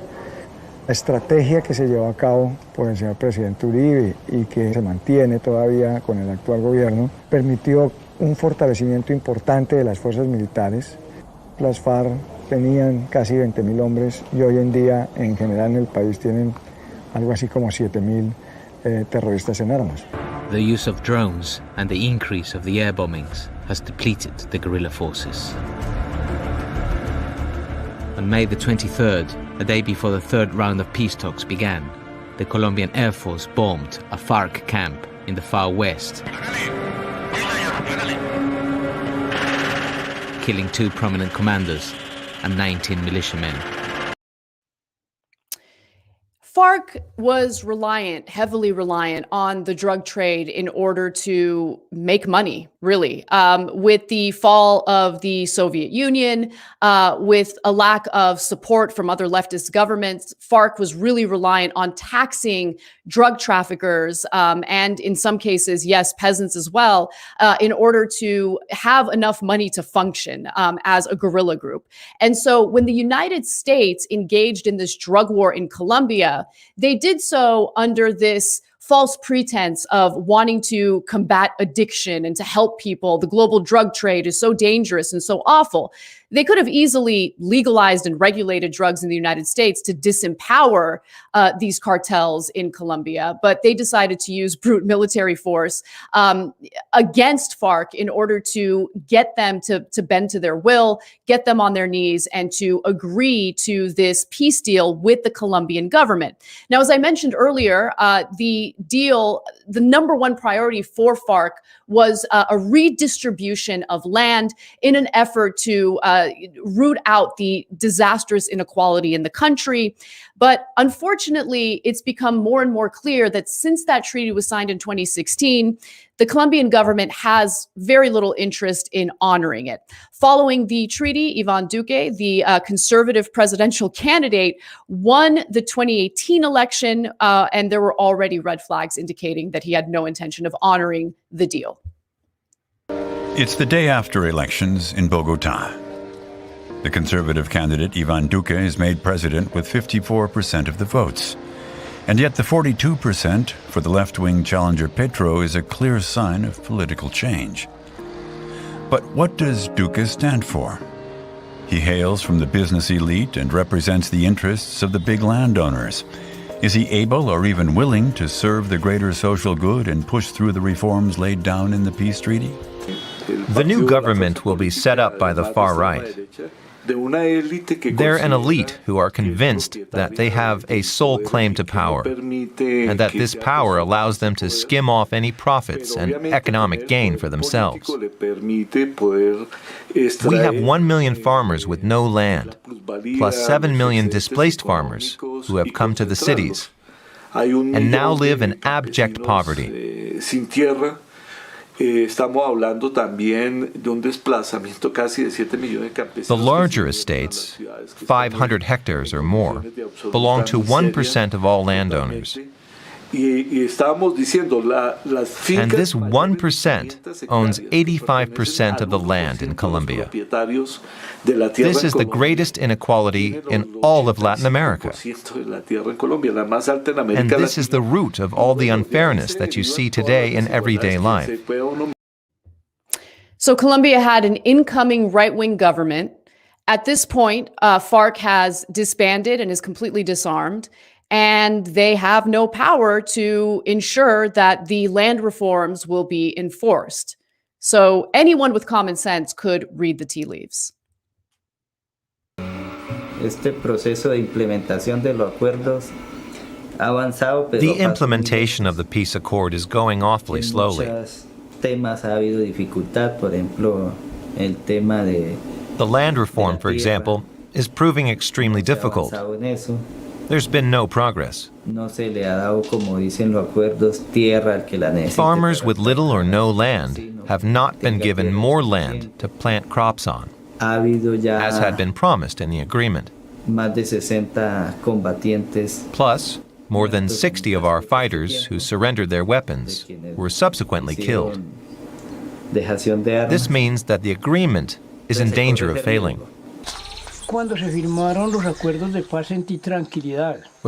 S22: La estrategia que se llevó a cabo por el señor presidente Uribe y que se mantiene todavía con el actual gobierno permitió un fortalecimiento importante de las fuerzas militares. Las FARC tenían casi 20.000 hombres y hoy en día en general en el país tienen algo así como 7.000 terroristas en armas.
S3: The use of drones and the increase of the air bombings has depleted the guerrilla forces. On May the 23rd, a day before the third round of peace talks began, the Colombian Air Force bombed a FARC camp in the far west, killing 2 prominent commanders and 19 militiamen.
S1: FARC was heavily reliant on the drug trade in order to make money, really. With the fall of the Soviet Union, with a lack of support from other leftist governments, FARC was really reliant on taxing drug traffickers and in some cases, yes, peasants as well, in order to have enough money to function as a guerrilla group. And so when the United States engaged in this drug war in Colombia, they did so under this false pretense of wanting to combat addiction and to help people. The global drug trade is so dangerous and so awful. They could have easily legalized and regulated drugs in the United States to disempower these cartels in Colombia, but they decided to use brute military force against FARC in order to get them to bend to their will, get them on their knees, and to agree to this peace deal with the Colombian government. Now, as I mentioned earlier, the deal, the number one priority for FARC was a redistribution of land in an effort to root out the disastrous inequality in the country. But unfortunately, it's become more and more clear that since that treaty was signed in 2016, the Colombian government has very little interest in honoring it. Following the treaty, Iván Duque, the conservative presidential candidate, won the 2018 election, and there were already red flags indicating that he had no intention of honoring the deal.
S21: It's the day after elections in Bogota. The conservative candidate Iván Duque is made president with 54% of the votes. And yet the 42% for the left-wing challenger Petro is a clear sign of political change. But what does Duque stand for? He hails from the business elite and represents the interests of the big landowners. Is he able or even willing to serve the greater social good and push through the reforms laid down in the peace treaty?
S23: The new government will be set up by the far right. They're an elite who are convinced that they have a sole claim to power, and that this power allows them to skim off any profits and economic gain for themselves. We have 1 million farmers with no land, plus 7 million displaced farmers who have come to the cities, and now live in abject poverty. The larger estates, 500 hectares or more, belong to 1% of all landowners. And this 1% owns 85% of the land in Colombia. This is the greatest inequality in all of Latin America. And this is the root of all the unfairness that you see today in everyday life.
S1: So Colombia had an incoming right-wing government. At this point, FARC has disbanded and is completely disarmed, and they have no power to ensure that the land reforms will be enforced. So anyone with common sense could read the tea leaves.
S23: The implementation of the peace accord is going awfully slowly. The land reform, for example, is proving extremely difficult. There's been no progress. Farmers with little or no land have not been given more land to plant crops on, as had been promised in the agreement. Plus, more than 60 of our fighters who surrendered their weapons were subsequently killed. This means that the agreement is in danger of failing.
S4: When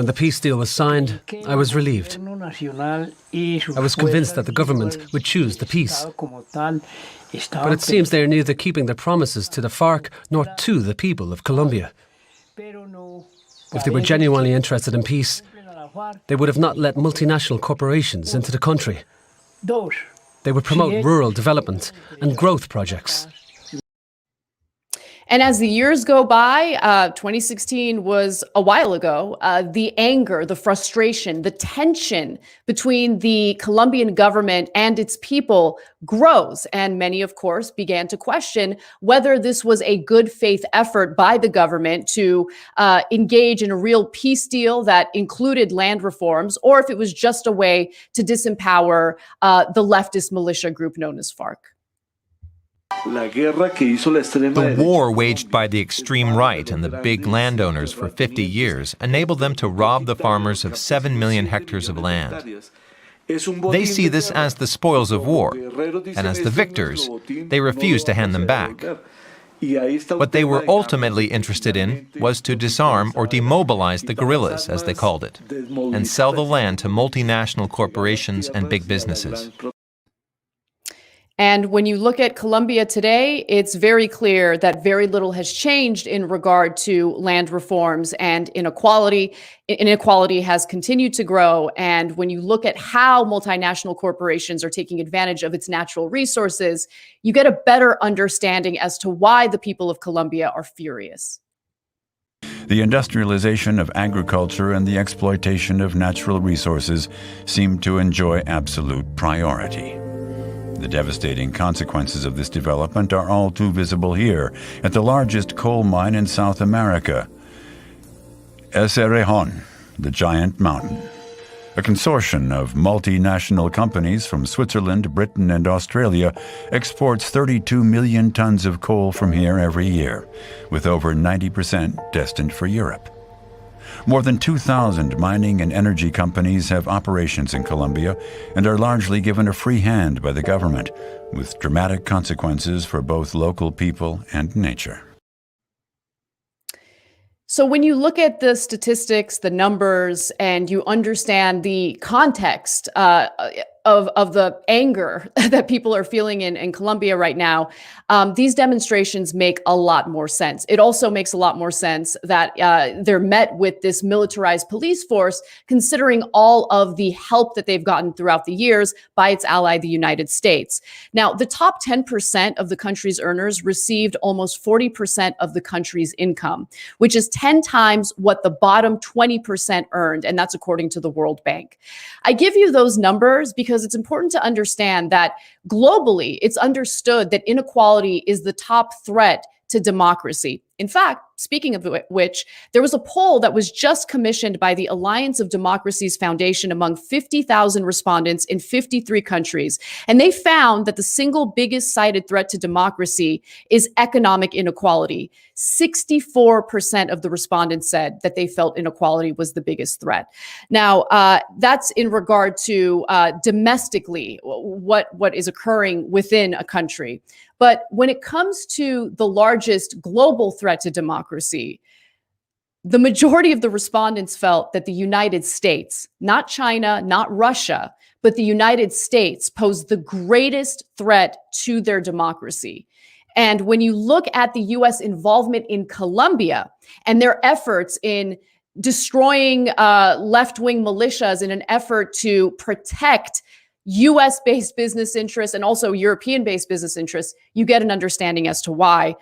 S4: the peace deal was signed, I was relieved. I was convinced that the government would choose the peace. But it seems they are neither keeping their promises to the FARC nor to the people of Colombia. If they were genuinely interested in peace, they would have not let multinational corporations into the country. They would promote rural development and growth projects.
S1: And as the years go by, 2016 was a while ago, the anger, the frustration, the tension between the Colombian government and its people grows. And many, of course, began to question whether this was a good faith effort by the government to engage in a real peace deal that included land reforms, or if it was just a way to disempower the leftist militia group known as FARC.
S23: The war waged by the extreme right and the big landowners for 50 years enabled them to rob the farmers of 7 million hectares of land. They see this as the spoils of war, and as the victors, they refuse to hand them back. What they were ultimately interested in was to disarm or demobilize the guerrillas, as they called it, and sell the land to multinational corporations and big businesses.
S1: And when you look at Colombia today, it's very clear that very little has changed in regard to land reforms and inequality. Inequality has continued to grow. And when you look at how multinational corporations are taking advantage of its natural resources, you get a better understanding as to why the people of Colombia are furious.
S21: The industrialization of agriculture and the exploitation of natural resources seem to enjoy absolute priority. The devastating consequences of this development are all too visible here, at the largest coal mine in South America, El Cerrejón, the Giant Mountain. A consortium of multinational companies from Switzerland, Britain, and Australia exports 32 million tons of coal from here every year, with over 90% destined for Europe. More than 2,000 mining and energy companies have operations in Colombia and are largely given a free hand by the government, with dramatic consequences for both local people and nature.
S1: So when you look at the statistics, the numbers, and you understand the context of the anger that people are feeling in Colombia right now, these demonstrations make a lot more sense. It also makes a lot more sense that they're met with this militarized police force, considering all of the help that they've gotten throughout the years by its ally, the United States. Now, the top 10% of the country's earners received almost 40% of the country's income, which is 10 times what the bottom 20% earned, and that's according to the World Bank. I give you those numbers because it's important to understand that globally, it's understood that inequality is the top threat to democracy. In fact, speaking of which, there was a poll that was just commissioned by the Alliance of Democracies Foundation among 50,000 respondents in 53 countries. And they found that the single biggest cited threat to democracy is economic inequality. 64% of the respondents said that they felt inequality was the biggest threat. Now, that's in regard to domestically what is occurring within a country. But when it comes to the largest global threat to democracy, the majority of the respondents felt that the United States, not China, not Russia, but the United States posed the greatest threat to their democracy. And when you look at the US involvement in Colombia and their efforts in destroying left-wing militias in an effort to protect US-based business interests and also European-based business interests, you get an understanding as to why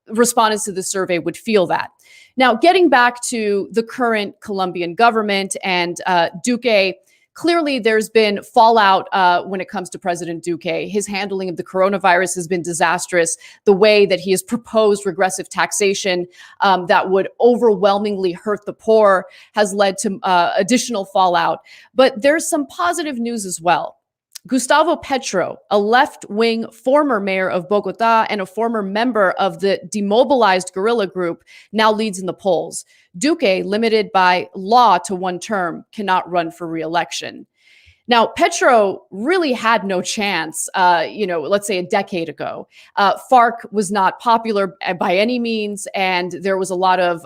S1: respondents to the survey would feel that. Now, getting back to the current Colombian government and Duque, clearly there's been fallout when it comes to President Duque. His handling of the coronavirus has been disastrous. The way that he has proposed regressive taxation that would overwhelmingly hurt the poor has led to additional fallout. But there's some positive news as well. Gustavo Petro, a left-wing former mayor of Bogota and a former member of the demobilized guerrilla group, now leads in the polls. Duque, limited by law to one term, cannot run for re-election. Now, Petro really had no chance, let's say a decade ago. FARC was not popular by any means, and there was a lot of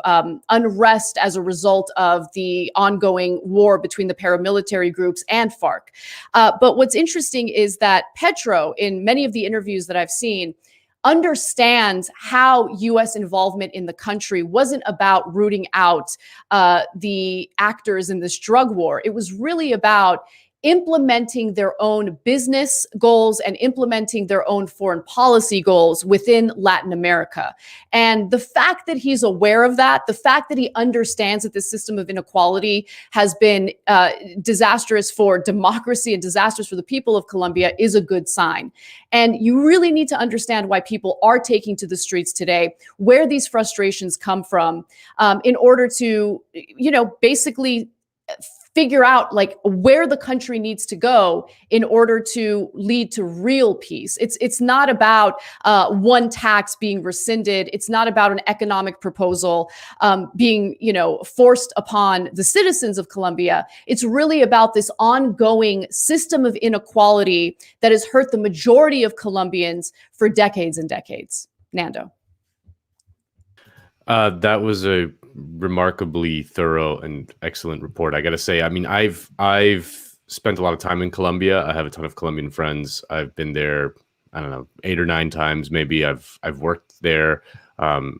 S1: unrest as a result of the ongoing war between the paramilitary groups and FARC. But what's interesting is that Petro, in many of the interviews that I've seen, understands how U.S. involvement in the country wasn't about rooting out the actors in this drug war. It was really about implementing their own business goals and implementing their own foreign policy goals within Latin America. And the fact that he's aware of that, the fact that he understands that this system of inequality has been disastrous for democracy and disastrous for the people of Colombia is a good sign. And you really need to understand why people are taking to the streets today, where these frustrations come from, in order to, basically figure out like where the country needs to go in order to lead to real peace. It's not about one tax being rescinded. It's not about an economic proposal being forced upon the citizens of Colombia. It's really about this ongoing system of inequality that has hurt the majority of Colombians for decades and decades. Nando.
S2: That was a remarkably thorough and excellent report. I got to say, I mean, I've spent a lot of time in Colombia. I have a ton of Colombian friends. I've been there, I don't know, 8 or 9 times. Maybe I've worked there.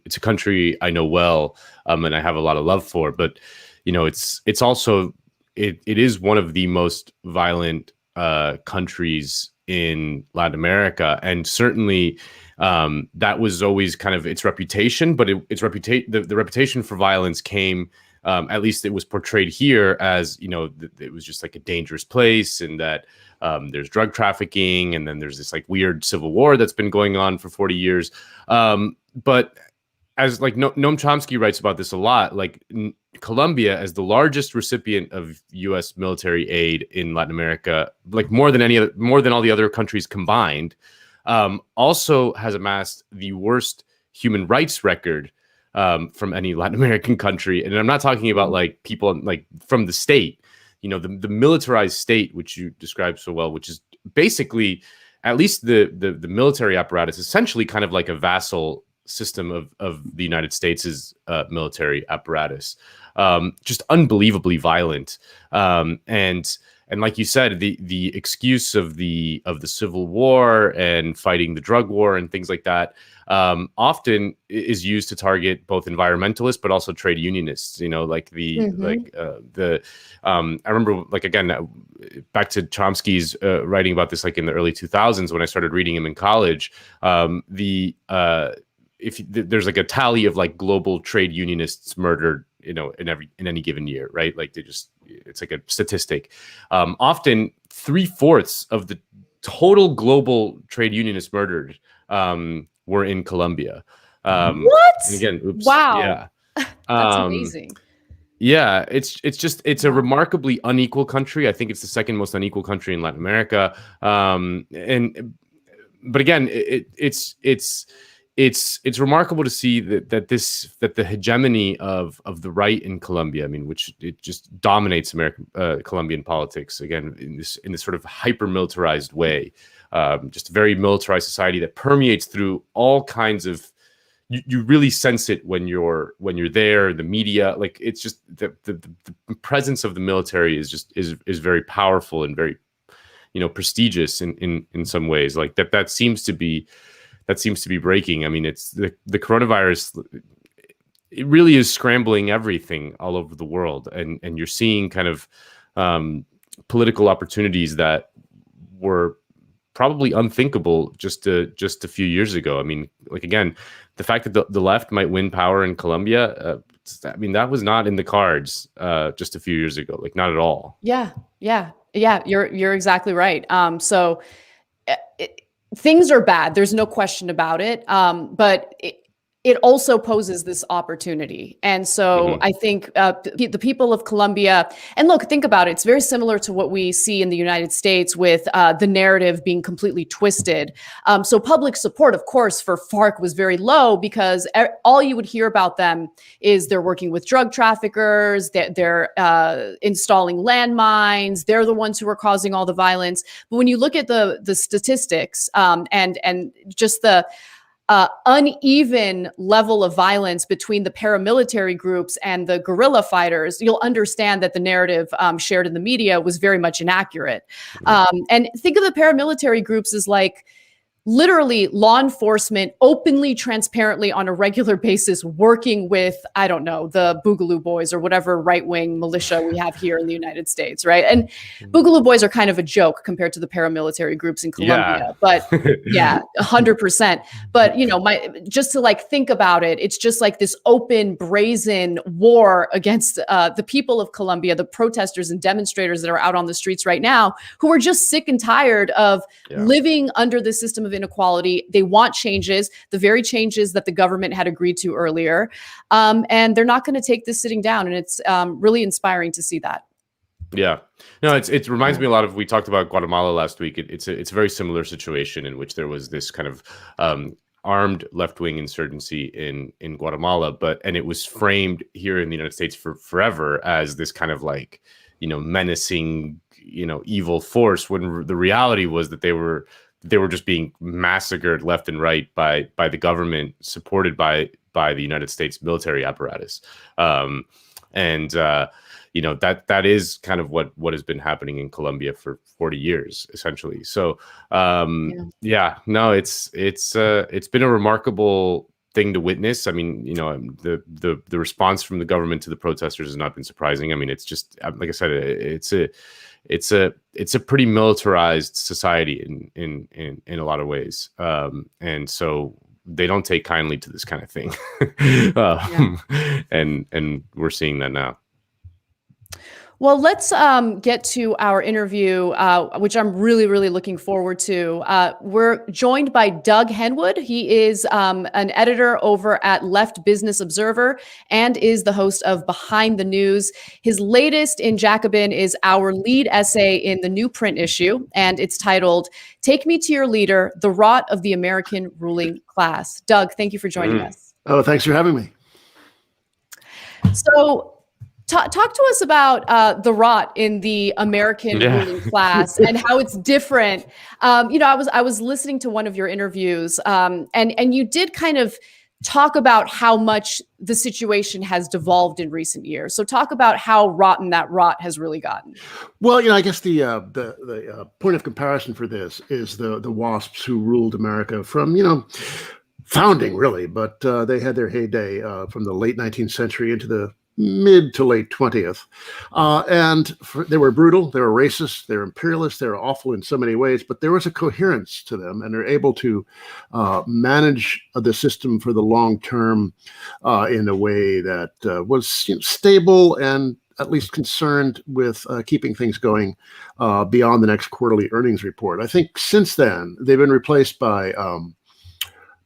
S2: It's a country I know well, and I have a lot of love for. But it's also it is one of the most violent countries in Latin America, and certainly. That was always kind of its reputation, but the reputation for violence came, at least it was portrayed here as, it was just like a dangerous place, and that there's drug trafficking, and then there's this like weird civil war that's been going on for 40 years. But as like Noam Chomsky writes about this a lot, like Colombia, as the largest recipient of U.S. military aid in Latin America, like more than all the other countries combined, also has amassed the worst human rights record from any Latin American country. And I'm not talking about like people like from the state, the militarized state, which you described so well, which is basically at least the military apparatus, essentially kind of like a vassal system of the United States' military apparatus, just unbelievably violent. And like you said, the excuse of the civil war and fighting the drug war and things like that often is used to target both environmentalists but also trade unionists. I remember like again back to Chomsky's writing about this like in the early 2000s when I started reading him in college. If there's like a tally of like global trade unionists murdered, in any given year, right? Like it's like a statistic. Often 3/4 of the total global trade unionists murdered were in Colombia.
S1: What?
S2: And again, oops.
S1: Wow.
S2: Yeah.
S1: That's amazing.
S2: Yeah, it's a remarkably unequal country. I think it's the second most unequal country in Latin America. But again, it's remarkable to see that the hegemony of the right in Colombia, I mean, which it just dominates Colombian politics again in this sort of hyper militarized way, just a very militarized society that permeates through all kinds of. You really sense it when you're there. The media, like it's just the presence of the military is very powerful and very prestigious in some ways. Like that seems to be breaking. I mean, it's the coronavirus. It really is scrambling everything all over the world, and you're seeing kind of political opportunities that were probably unthinkable just a few years ago. I mean, like again, the fact that the left might win power in Colombia, I mean, that was not in the cards just a few years ago. Like not at all.
S1: Yeah. You're exactly right. So things are bad. There's no question about it. But it also poses this opportunity. And so I think the people of Colombia, and look, think about it. It's very similar to what we see in the United States with the narrative being completely twisted. So public support, of course, for FARC was very low because all you would hear about them is they're working with drug traffickers, they're installing landmines, they're the ones who are causing all the violence. But when you look at the statistics and just the uneven level of violence between the paramilitary groups and the guerrilla fighters, you'll understand that the narrative shared in the media was very much inaccurate. And think of the paramilitary groups as like literally law enforcement openly, transparently on a regular basis working with, I don't know, the Boogaloo Boys or whatever right-wing militia we have here in the United States, right? And Boogaloo Boys are kind of a joke compared to the paramilitary groups in Colombia, but yeah, 100%. But, just to like think about it, it's just like this open, brazen war against the people of Colombia, the protesters and demonstrators that are out on the streets right now, who are just sick and tired of living under the system of inequality. They want changes, the very changes that the government had agreed to earlier. And they're not going to take this sitting down. And it's really inspiring to see that.
S2: Yeah, no, it reminds me a lot of, we talked about Guatemala last week. It's a very similar situation in which there was this kind of armed left-wing insurgency in Guatemala, and it was framed here in the United States for forever as this kind of like, menacing, evil force, when the reality was that they were just being massacred left and right by the government, supported by the United States military apparatus. That is kind of what has been happening in Colombia for 40 years, essentially. So it's been a remarkable thing to witness. I mean, the response from the government to the protesters has not been surprising. I mean, it's just, like I said, it's a pretty militarized society in a lot of ways, and so they don't take kindly to this kind of thing, and we're seeing that now.
S1: Well, let's get to our interview, which I'm really, really looking forward to. We're joined by Doug Henwood. He is an editor over at Left Business Observer and is the host of Behind the News. His latest in Jacobin is our lead essay in the new print issue, and it's titled, "Take Me to Your Leader, The Rot of the American Ruling Class." Doug, thank you for joining us.
S5: Oh, thanks for having me.
S1: So, talk to us about the rot in the American ruling class and how it's different. I was listening to one of your interviews, and you did kind of talk about how much the situation has devolved in recent years. So talk about how rotten that rot has really gotten.
S5: Well, I guess the point of comparison for this is the WASPs who ruled America from founding really, but they had their heyday from the late 19th century into the mid to late 20th. They were brutal, they were racist, they were imperialist, they were awful in so many ways, but there was a coherence to them, and they're able to manage the system for the long term in a way that was stable and at least concerned with keeping things going beyond the next quarterly earnings report. I think since then, they've been replaced by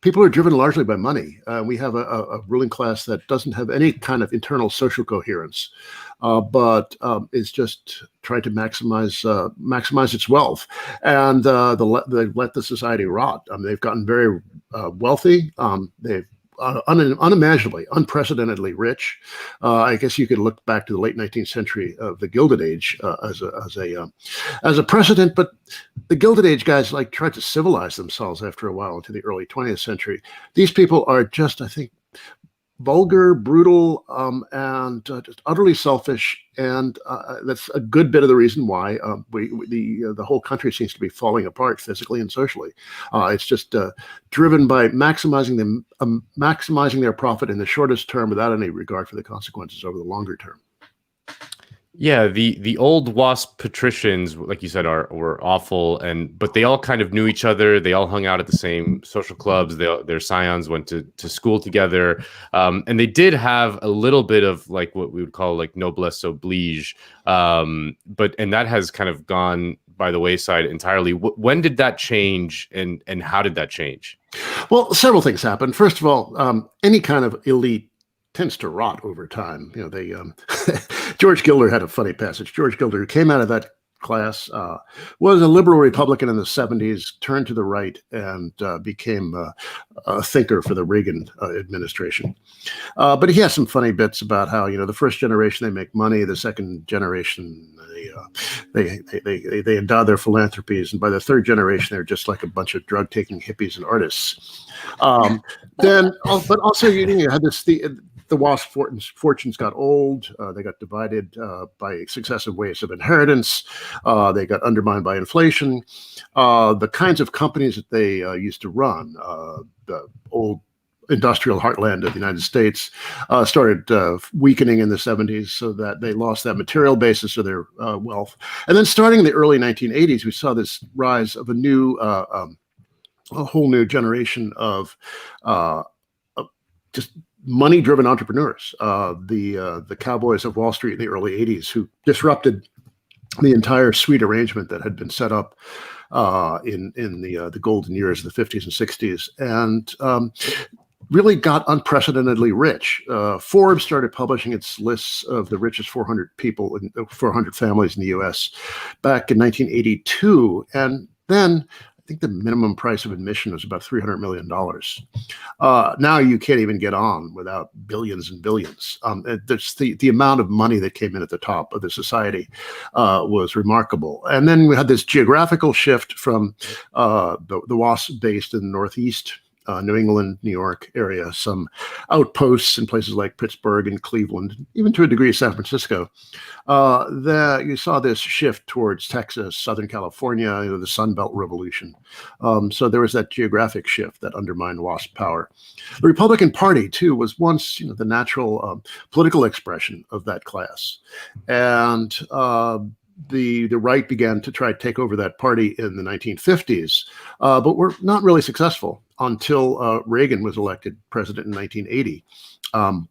S5: people are driven largely by money. We have a ruling class that doesn't have any kind of internal social coherence, but is just trying to maximize its wealth, and they let the society rot. They've gotten very wealthy. They've unimaginably, unprecedentedly rich. I guess you could look back to the late 19th century of the Gilded Age as a precedent, but the Gilded Age guys tried to civilize themselves after a while into the early 20th century. These people are just, I think, vulgar, brutal, and just utterly selfish, and that's a good bit of the reason why the whole country seems to be falling apart physically and socially. It's just driven by maximizing their profit in the shortest term without any regard for the consequences over the longer term.
S2: Yeah, the old WASP patricians, like you said, were awful, but they all kind of knew each other. They all hung out at the same social clubs. Their scions went to school together, and they did have a little bit of what we would call noblesse oblige, and that has kind of gone by the wayside entirely. When did that change, and how did that change?
S5: Well, several things happened. First of all, any kind of elite tends to rot over time. George Gilder had a funny passage. George Gilder, who came out of that class, was a liberal Republican in the 70s, turned to the right, and became a thinker for the Reagan administration. But he has some funny bits about how, the first generation, they make money. The second generation, they endow their philanthropies. And by the third generation, they're just like a bunch of drug-taking hippies and artists. But also, you had this, the WASP fortunes got old. They got divided by successive waves of inheritance. They got undermined by inflation. The kinds of companies that they used to run, the old industrial heartland of the United States, started weakening in the 70s, so that they lost that material basis of their wealth. And then starting in the early 1980s, we saw this rise of a whole new generation of just money-driven entrepreneurs, the cowboys of Wall Street in the early 80s, who disrupted the entire sweet arrangement that had been set up in the golden years of the 50s and 60s, and really got unprecedentedly rich. Forbes started publishing its lists of the richest 400 people, 400 families in the U.S. back in 1982, and then I think the minimum price of admission was about $300 million. Now you can't even get on without billions and billions. The amount of money that came in at the top of the society was remarkable. And then we had this geographical shift from the WASP based in the Northeast, New England, New York area, some outposts in places like Pittsburgh and Cleveland, even to a degree San Francisco. You saw this shift towards Texas, Southern California, the Sun Belt Revolution. So there was that geographic shift that undermined WASP power. The Republican Party, too, was once the natural political expression of that class. And the right began to try to take over that party in the 1950s, but were not really successful until Reagan was elected president in 1980.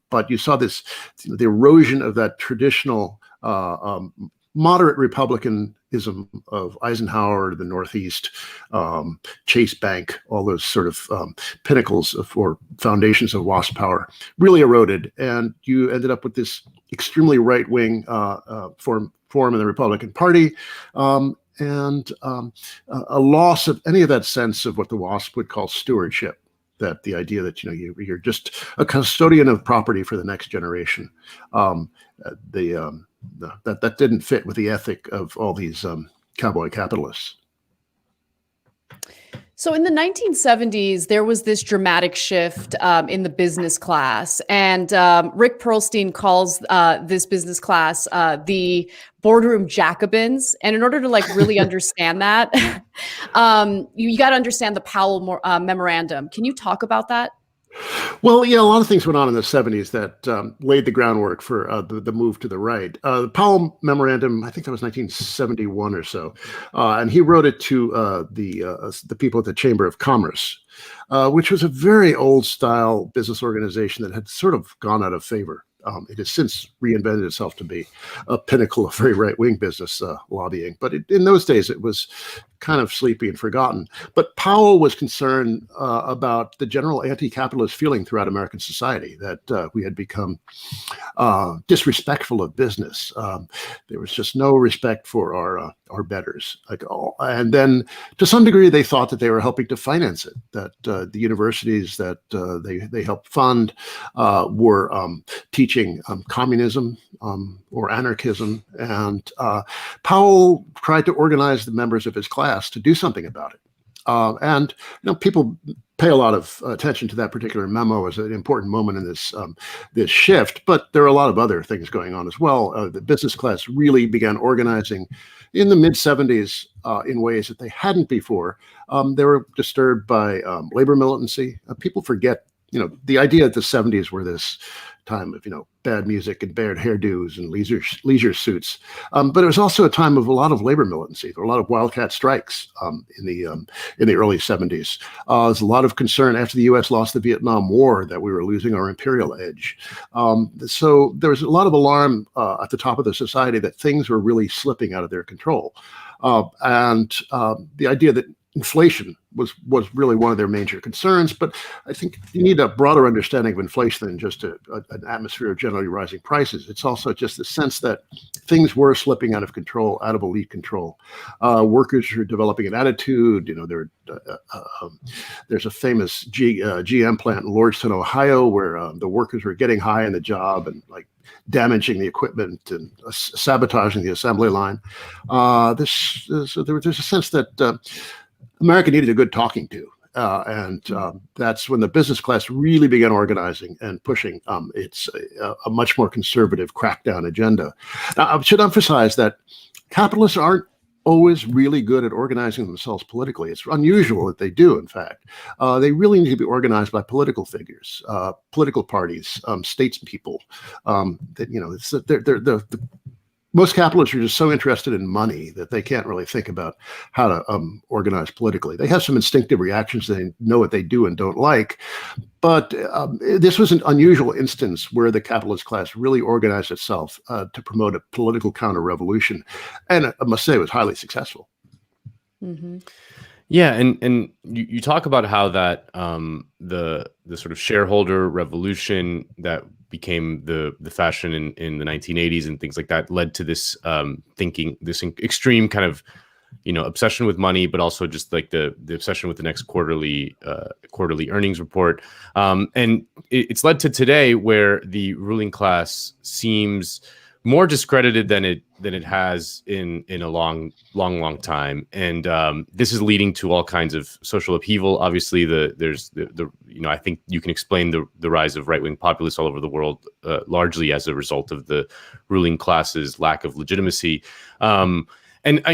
S5: But you saw the erosion of that traditional moderate republicanism of Eisenhower, the Northeast, Chase Bank, all those sort of pinnacles or foundations of WASP power really eroded. And you ended up with this extremely right-wing form in the Republican Party, and a loss of any of that sense of what the WASP would call stewardship, that the idea that you're just a custodian of property for the next generation. That didn't fit with the ethic of all these cowboy capitalists.
S1: So in the 1970s, there was this dramatic shift in the business class. And Rick Perlstein calls this business class the boardroom Jacobins. And in order to really understand that, you got to understand the Powell memorandum. Can you talk about that?
S5: Well, yeah, a lot of things went on in the 70s that laid the groundwork for the move to the right. The Powell Memorandum, I think that was 1971 or so, and he wrote it to the people at the Chamber of Commerce, which was a very old-style business organization that had sort of gone out of favor. It has since reinvented itself to be a pinnacle of very right-wing business lobbying. But in those days, it was kind of sleepy and forgotten. But Powell was concerned about the general anti-capitalist feeling throughout American society, that we had become disrespectful of business. There was just no respect for our betters. And then to some degree, they thought that they were helping to finance it, that the universities that they helped fund were teaching communism or anarchism. And Powell tried to organize the members of his class to do something about it. And people pay a lot of attention to that particular memo as an important moment in this shift. But there are a lot of other things going on as well. The business class really began organizing in the mid-'70s in ways that they hadn't before. They were disturbed by labor militancy. People forget, the idea that the '70s were this time of, bad music and bad hairdos and leisure suits. But it was also a time of a lot of labor militancy. There were a lot of wildcat strikes in the early '70s. There was a lot of concern after the U.S. lost the Vietnam War that we were losing our imperial edge. So there was a lot of alarm at the top of the society that things were really slipping out of their control. And the idea that inflation was really one of their major concerns. But I think you need a broader understanding of inflation than just an atmosphere of generally rising prices. It's also just the sense that things were slipping out of control, out of elite control. Workers are developing an attitude. There's a famous GM plant in Lordstown, Ohio, where the workers were getting high in the job and damaging the equipment and sabotaging the assembly line. So there's a sense that America needed a good talking to. And that's when the business class really began organizing and pushing a much more conservative crackdown agenda. Now, I should emphasize that capitalists aren't always really good at organizing themselves politically. It's unusual that they do, in fact. They really need to be organized by political figures, political parties, statespeople. Most capitalists are just so interested in money that they can't really think about how to organize politically. They have some instinctive reactions. They know what they do and don't like. But this was an unusual instance where the capitalist class really organized itself to promote a political counter-revolution. And I must say it was highly successful.
S1: Mm-hmm.
S2: Yeah, and you talk about how that the sort of shareholder revolution that became the fashion in the 1980s and things like that led to this thinking, this extreme kind of obsession with money, but also just like the obsession with the next quarterly earnings report, and it's led to today where the ruling class seems more discredited than it has in a long time, and this is leading to all kinds of social upheaval. Obviously, there's I think you can explain the rise of right-wing populists all over the world largely as a result of the ruling class's lack of legitimacy. And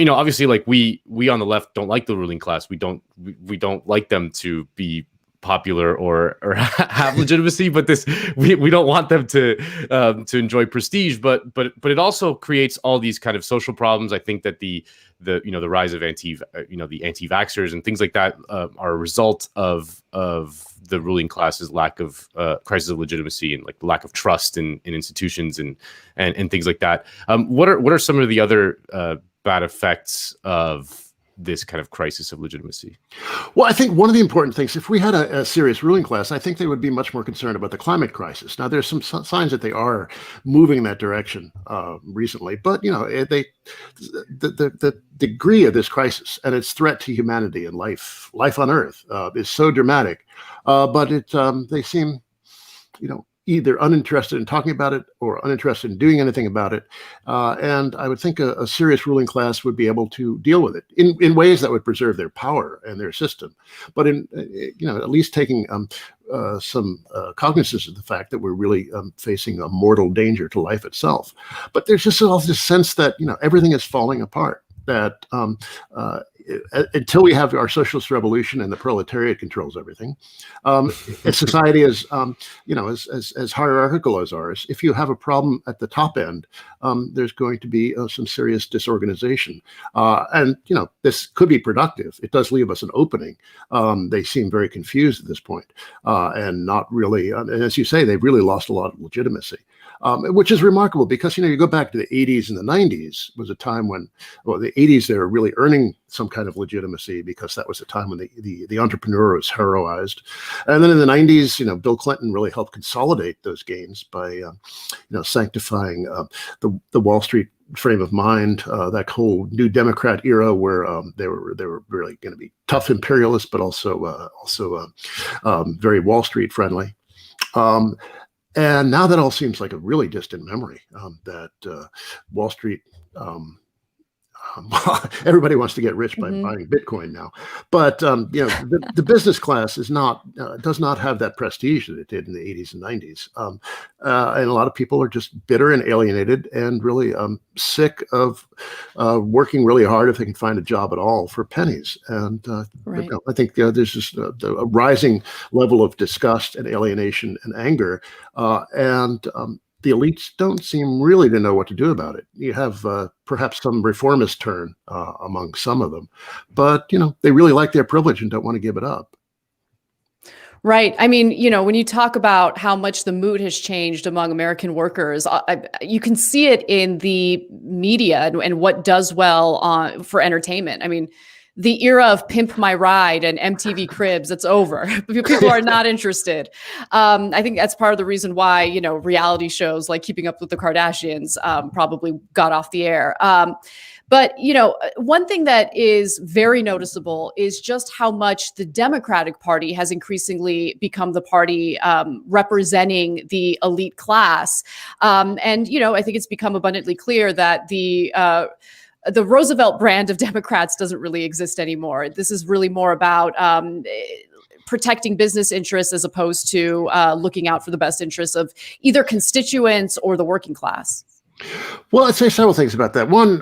S2: obviously, like we on the left don't like the ruling class. We don't like them to be popular or have legitimacy, but we don't want them to enjoy prestige. But it also creates all these kind of social problems. I think that the rise of the anti-vaxxers and things like that are a result of the ruling class's lack of crisis of legitimacy and like lack of trust in institutions and things like that. What are some of the other bad effects of this kind of crisis of legitimacy?
S5: Well, I think one of the important things, if we had a serious ruling class, I think they would be much more concerned about the climate crisis. Now, there's some signs that they are moving in that direction recently, but the degree of this crisis and its threat to humanity and life on Earth is so dramatic. But they seem, either uninterested in talking about it or uninterested in doing anything about it. And I would think a serious ruling class would be able to deal with it in ways that would preserve their power and their system. But in at least taking some cognizance of the fact that we're really facing a mortal danger to life itself. But there's just all this sense that, everything is falling apart, that until we have our socialist revolution and the proletariat controls everything, a society is, as hierarchical as ours, if you have a problem at the top end, there's going to be some serious disorganization. And this could be productive. It does leave us an opening. They seem very confused at this point and not really, and as you say, they've really lost a lot of legitimacy. which is remarkable because, you go back to the 80s and the 90s was a time when, well, the 80s, they were really earning some kind of legitimacy because that was a time when the entrepreneur was heroized. And then in the 90s, Bill Clinton really helped consolidate those gains by, sanctifying the Wall Street frame of mind, that whole new Democrat era where they were really going to be tough imperialists, but also very Wall Street friendly. And now that all seems like a really distant memory, that Wall Street, everybody wants to get rich by buying Bitcoin now. But, the business class does not have that prestige that it did in the 80s and 90s. And a lot of people are just bitter and alienated and really sick of working really hard if they can find a job at all for pennies. And
S1: Right.
S5: I think there's just a rising level of disgust and alienation and anger. And the elites don't seem really to know what to do about it. You have perhaps some reformist turn among some of them, but they really like their privilege and don't want to give it up.
S1: Right. I mean, when you talk about how much the mood has changed among American workers, you can see it in the media and what does well for entertainment. I mean, the era of Pimp My Ride and MTV Cribs, it's over. People are not interested. I think that's part of the reason why, reality shows like Keeping Up with the Kardashians probably got off the air. But, one thing that is very noticeable is just how much the Democratic Party has increasingly become the party representing the elite class. And, I think it's become abundantly clear that the Roosevelt brand of Democrats doesn't really exist anymore. This is really more about protecting business interests as opposed to looking out for the best interests of either constituents or the working class.
S5: Well, I'd say several things about that. One,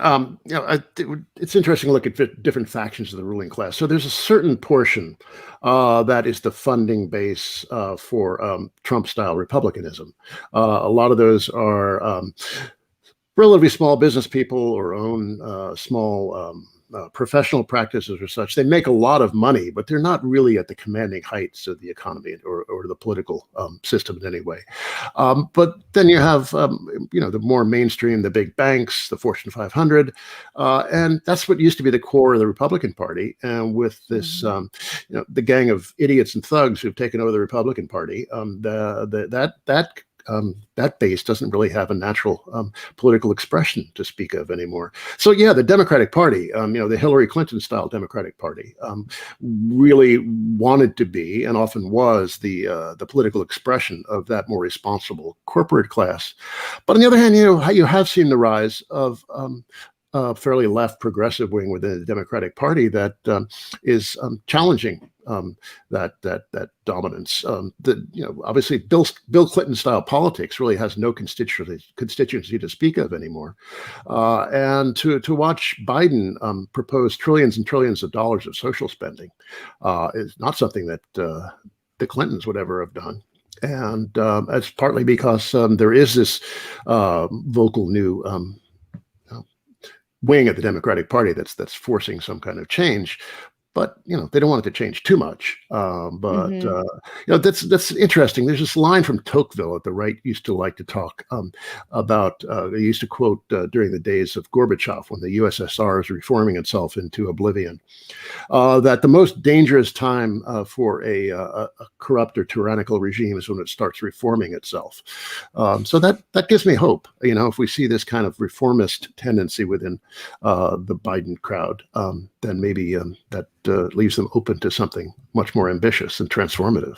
S5: it's interesting to look at different factions of the ruling class. So there's a certain portion that is the funding base for Trump-style republicanism. A lot of those are relatively small business people or own small professional practices or such. They make a lot of money, but they're not really at the commanding heights of the economy or the political system in any way. But then you have, the more mainstream, the big banks, the Fortune 500, and that's what used to be the core of the Republican Party. And with this, the gang of idiots and thugs who've taken over the Republican Party, that base doesn't really have a natural political expression to speak of anymore. So yeah, the Democratic Party, the Hillary Clinton style Democratic Party, really wanted to be and often was the political expression of that more responsible corporate class. But on the other hand, you have seen the rise of fairly left progressive wing within the Democratic Party that is challenging that dominance. Obviously Bill Clinton style politics really has no constituency to speak of anymore. And to watch Biden propose trillions and trillions of dollars of social spending is not something that the Clintons would ever have done. And it's partly because there is this vocal new wing of the Democratic Party that's forcing some kind of change. But they don't want it to change too much. That's interesting. There's this line from Tocqueville that the right used to like to talk about. They used to quote during the days of Gorbachev when the USSR is reforming itself into oblivion, that the most dangerous time for a corrupt or tyrannical regime is when it starts reforming itself. So that gives me hope. If we see this kind of reformist tendency within the Biden crowd, then maybe that leaves them open to something much more ambitious and transformative.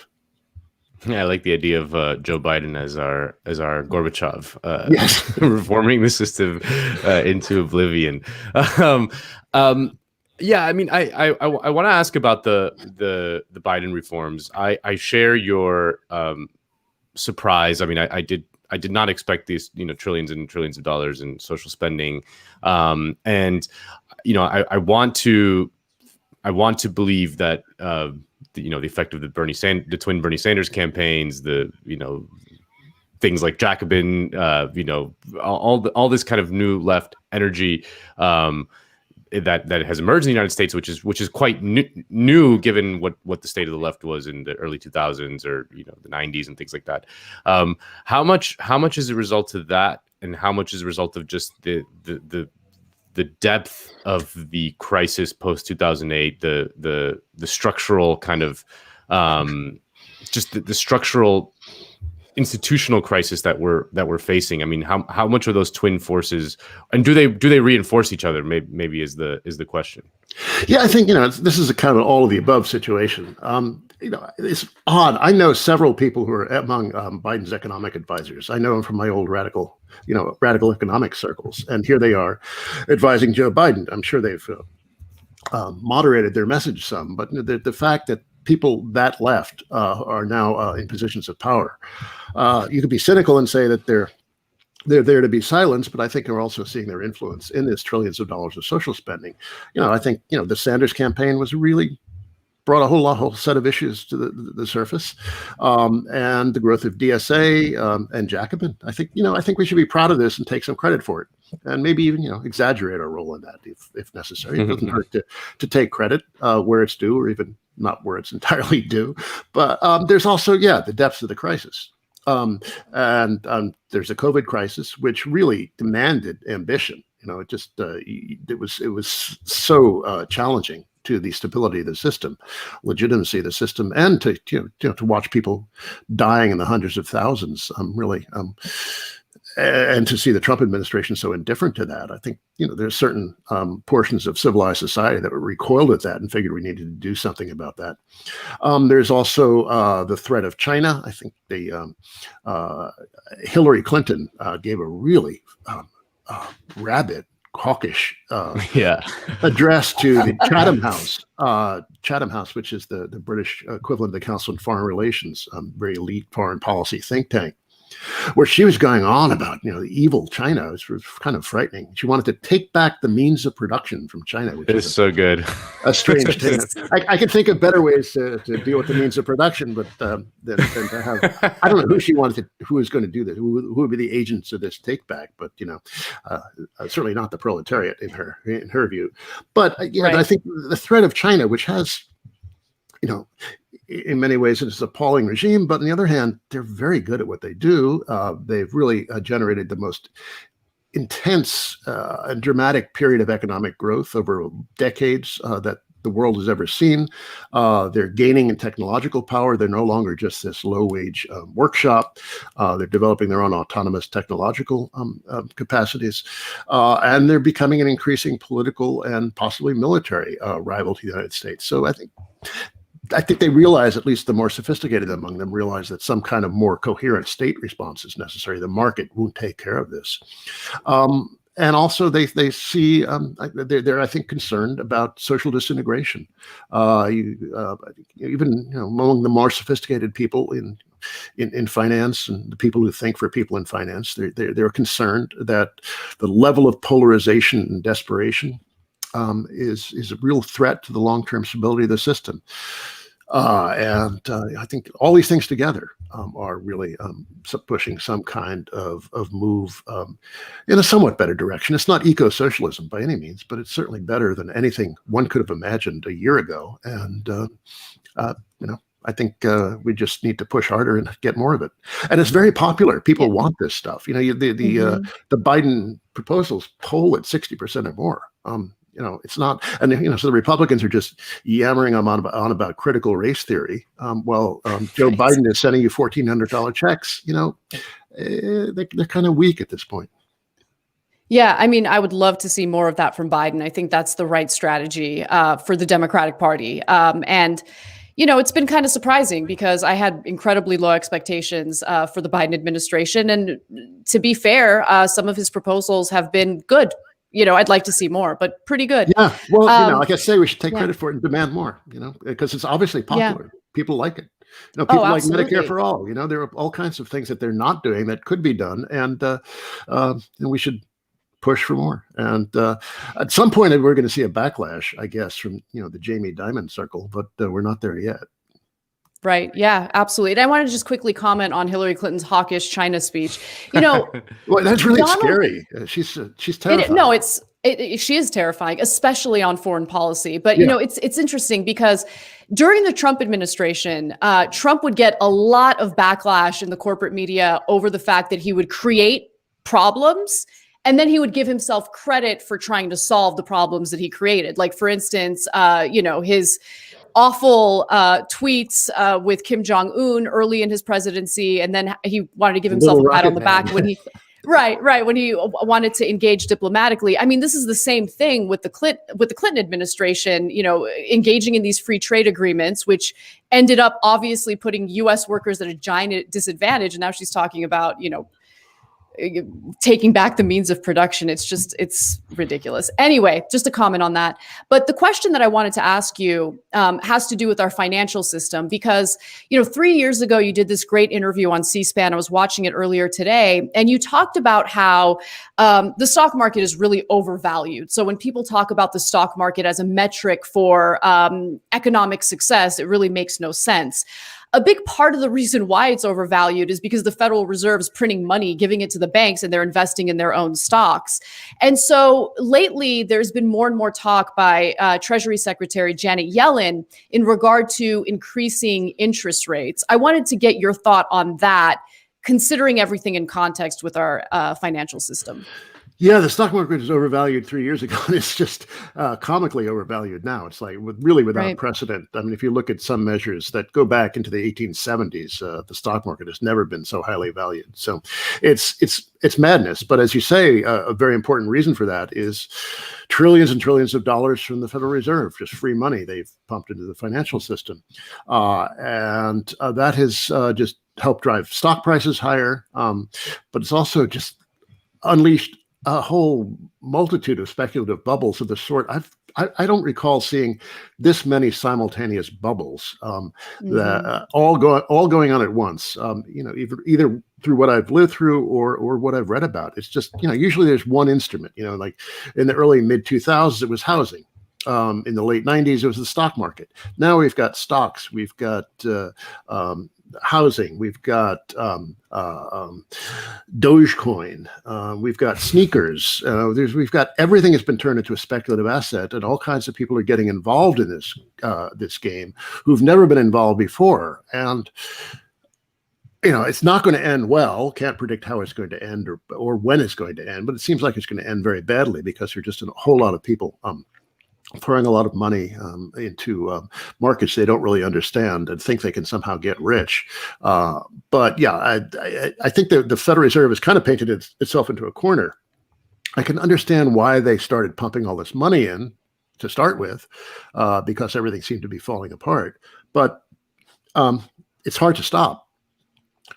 S2: Yeah, I like the idea of Joe Biden as our Gorbachev,
S5: yes.
S2: reforming the system into oblivion. Yeah, I mean, I want to ask about the Biden reforms. I share your surprise. I mean, I did not expect these trillions and trillions of dollars in social spending, and I want to believe that the effect of the twin Bernie Sanders campaigns, things like Jacobin, all this kind of new left energy that has emerged in the United States, which is quite new given what the state of the left was in the early 2000s or the 90s and things like that. How much is a result of that, and how much is a result of just the depth of the crisis post 2008, the structural kind of just the structural institutional crisis that we're facing? I mean, how much are those twin forces, and do they reinforce each other? Maybe is the question.
S5: Yeah, I think this is a kind of all of the above situation. It's odd. I know several people who are among Biden's economic advisors. I know them from my old radical economic circles, and here they are advising Joe Biden. I'm sure they've moderated their message some, but the fact that people that left are now in positions of power. You could be cynical and say that they're there to be silenced, but I think they're also seeing their influence in this trillions of dollars of social spending. I think the Sanders campaign was really brought a whole set of issues to the surface, and the growth of DSA and Jacobin. I think we should be proud of this and take some credit for it, and maybe even exaggerate our role in that if necessary. It doesn't hurt to take credit where it's due, or even not where it's entirely due. But there's also the depths of the crisis, and there's a COVID crisis which really demanded ambition. It was so challenging to the stability of the system, legitimacy of the system, and to watch people dying in the hundreds of thousands, and to see the Trump administration so indifferent to that. I think there's certain portions of civilized society that recoiled at that and figured we needed to do something about that. There's also the threat of China. I think Hillary Clinton gave a really rabid, hawkish address to the Chatham House, which is the British equivalent of the Council on Foreign Relations, very elite foreign policy think tank, where she was going on about the evil China. It was kind of frightening. She wanted to take back the means of production from China, which is
S2: so good.
S5: A strange thing. I can think of better ways to deal with the means of production, but than to have. I don't know who was going to do this. Who would be the agents of this take back? But certainly not the proletariat in her view. But right. I think the threat of China, which has in many ways, it's an appalling regime, but on the other hand, they're very good at what they do. They've really generated the most intense and dramatic period of economic growth over decades that the world has ever seen. They're gaining in technological power. They're no longer just this low-wage workshop. They're developing their own autonomous technological capacities, and they're becoming an increasing political and possibly military rival to the United States. So I think they realize, at least the more sophisticated among them, realize that some kind of more coherent state response is necessary. The market won't take care of this. And also they see, they're I think concerned about social disintegration. Even among the more sophisticated people in finance and the people who think for people in finance, they're concerned that the level of polarization and desperation is a real threat to the long-term stability of the system. And I think all these things together are really pushing some kind of move in a somewhat better direction. It's not eco-socialism by any means, but it's certainly better than anything one could have imagined a year ago. And, I think we just need to push harder and get more of it. And it's very popular. People want this stuff. The Biden proposals poll at 60% or more. It's not, and so the Republicans are just yammering on about critical race theory. While Joe Biden is sending you $1,400 checks. They're kind of weak at this point.
S1: Yeah, I mean, I would love to see more of that from Biden. I think that's the right strategy for the Democratic Party. And it's been kind of surprising because I had incredibly low expectations for the Biden administration. And to be fair, some of his proposals have been good. I'd like to see more, but pretty good.
S5: Yeah. Well, like I say, we should take credit for it and demand more, because it's obviously popular. Yeah. People like it. People like Medicare for all. There are all kinds of things that they're not doing that could be done. And we should push for more. And at some point, we're going to see a backlash, I guess, from, the Jamie Dimon circle, but we're not there yet.
S1: Right. Yeah, absolutely. And I wanted to just quickly comment on Hillary Clinton's hawkish China speech. Well,
S5: that's really scary. She's terrifying.
S1: She is terrifying, especially on foreign policy. But, you know, it's interesting because during the Trump administration, Trump would get a lot of backlash in the corporate media over the fact that he would create problems and then he would give himself credit for trying to solve the problems that he created. Like, for instance, you know, his awful tweets with Kim Jong-un early in his presidency. And then he wanted to give himself a pat on the back when he... Right. When he wanted to engage diplomatically. I mean, this is the same thing with the Clinton administration, you know, engaging in these free trade agreements, which ended up obviously putting U.S. workers at a giant disadvantage. And now she's talking about, you know, taking back the means of production. It's ridiculous. Anyway, just a comment on that. But the question that I wanted to ask you has to do with our financial system, because, you know, 3 years ago, you did this great interview on C-SPAN. I was watching it earlier today, and you talked about how the stock market is really overvalued. So when people talk about the stock market as a metric for economic success, it really makes no sense. A big part of the reason why it's overvalued is because the Federal Reserve is printing money, giving it to the banks, and they're investing in their own stocks. And so lately, there's been more and more talk by Treasury Secretary Janet Yellen in regard to increasing interest rates. I wanted to get your thought on that, considering everything in context with our financial system.
S5: Yeah, the stock market was overvalued 3 years ago, and it's just comically overvalued now. It's like really without precedent. I mean, if you look at some measures that go back into the 1870s, the stock market has never been so highly valued. So it's madness. But as you say, a very important reason for that is trillions and trillions of dollars from the Federal Reserve, just free money they've pumped into the financial system. And that has just helped drive stock prices higher. But it's also just unleashed a whole multitude of speculative bubbles of the sort. I don't recall seeing this many simultaneous bubbles that all going on at once. You know, either through what I've lived through or what I've read about. It's just, you know, usually there's one instrument. You know, like in the early mid 2000s, it was housing. In the late 90s, it was the stock market. Now we've got stocks, we've got housing, we've got Dogecoin, we've got sneakers. We've got everything has been turned into a speculative asset, and all kinds of people are getting involved in this game who've never been involved before. And you know, it's not going to end well. Can't predict how it's going to end or when it's going to end, but it seems like it's going to end very badly because there's just a whole lot of people throwing a lot of money into markets they don't really understand and think they can somehow get rich. But yeah, I think the Federal Reserve has kind of painted itself into a corner. I can understand why they started pumping all this money in to start with, because everything seemed to be falling apart. But it's hard to stop.